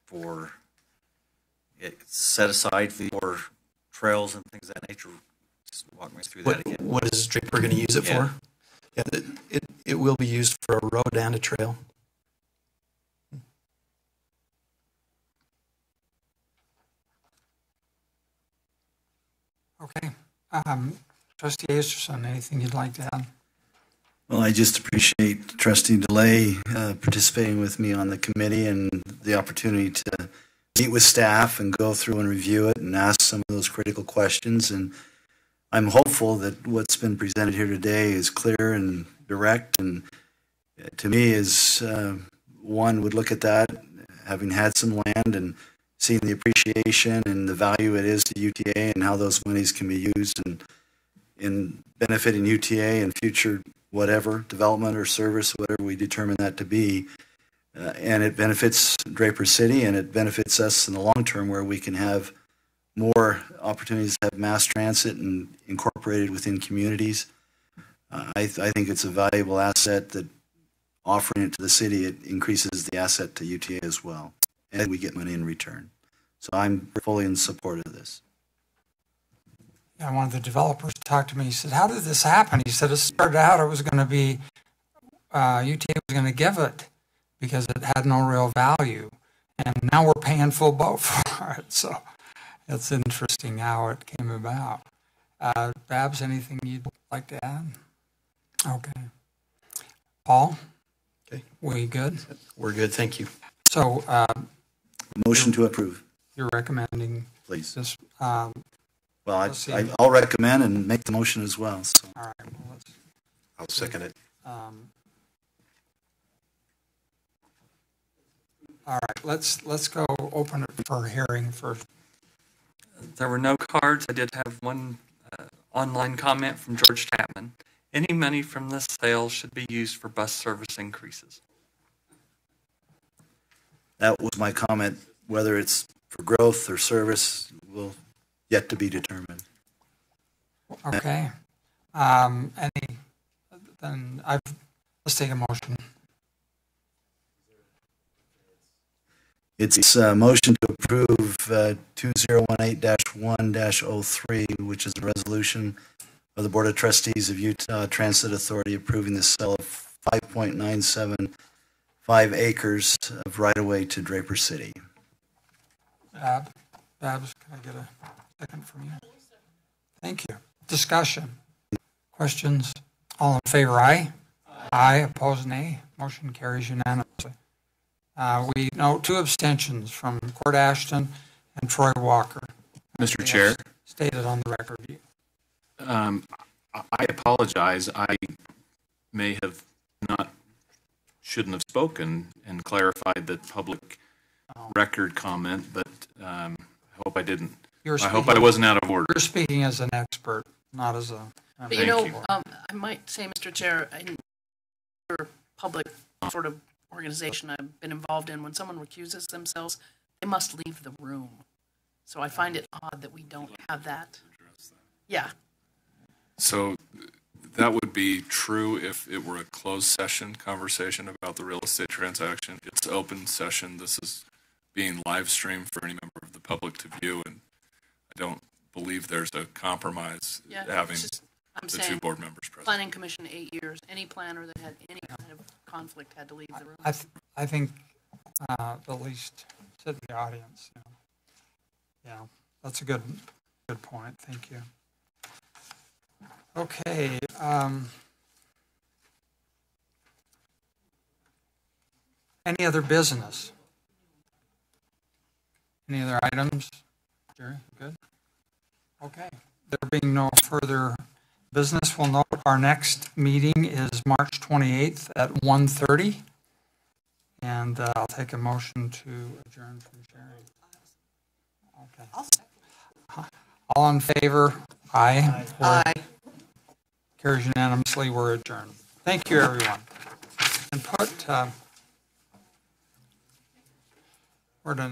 for it set aside for trails and things of that nature? Just walk me through that again. What is Draper going to use it for? Yeah, it will be used for a road and a trail. Okay. Trustee Asterson, anything you'd like to add? Well, I just appreciate Trustee DeLay participating with me on the committee and the opportunity to meet with staff and go through and review it and ask some of those critical questions. And I'm hopeful that what's been presented here today is clear and direct, and to me is one would look at that, having had some land and seeing the appreciation and the value it is to UTA and how those monies can be used in benefiting UTA and future whatever development or service, whatever we determine that to be. And it benefits Draper City, and it benefits us in the long term, where we can have more opportunities to have mass transit and incorporated within communities. I think it's a valuable asset that, offering it to the city, it increases the asset to UTA as well, and we get money in return. So I'm fully in support of this. Yeah, one of the developers talked to me. He said, "How did this happen?" He said, "It started out, it was going to be, UTA was going to give it because it had no real value. And now we're paying full boat for it." So it's interesting how it came about. Babs, anything you'd like to add? Okay. Paul? Okay. We good? We're good, thank you. So Motion to approve. you're recommending Please. this? Well, let's see. I'll recommend and make the motion as well. So. All right. Well, let's, I'll second it. all right. Let's go open it for hearing first. There were no cards. I did have one online comment from George Chapman. Any money from this sale should be used for bus service increases. That was my comment. Whether it's for growth or service will yet to be determined. Okay. Then let's take a motion. It's a motion to approve 2018-1-03, which is a resolution of the Board of Trustees of Utah Transit Authority approving the sale of 5.975 acres of right-of-way to Draper City. Babs, can I get a second from you? Thank you. Discussion. Questions? All in favor, aye? Aye. Opposed, nay. Motion carries unanimously. We note 2 abstentions from Court Ashton and Troy Walker. Mr. Chair. Stated on the record. I apologize. I may have shouldn't have spoken and clarified the public record comment, but I hope I didn't. I hope I wasn't out of order. You're speaking as an expert, not as a... But you know, I might say, Mr. Chair, in your public sort of organization I've been involved in, when someone recuses themselves, they must leave the room. So I find it odd that we don't have that. Yeah. So that would be true if it were a closed session conversation about the real estate transaction. It's open session. This is being live streamed for any member of the public to view, and I don't believe there's a compromise having the 2 board members present. Planning Commission 8 years. Any planner that had any kind of conflict had to leave the room. I think the least sit in the audience. You know. Yeah, that's a good point. Thank you. Okay. Any other business? Any other items? Jerry, good? Okay. There being no further business, we'll note our next meeting is March 28th at 1:30. And I'll take a motion to adjourn from Sherry. Okay. All in favor? Aye. Aye. Carries unanimously. We're adjourned. Thank you, everyone. And put, where did I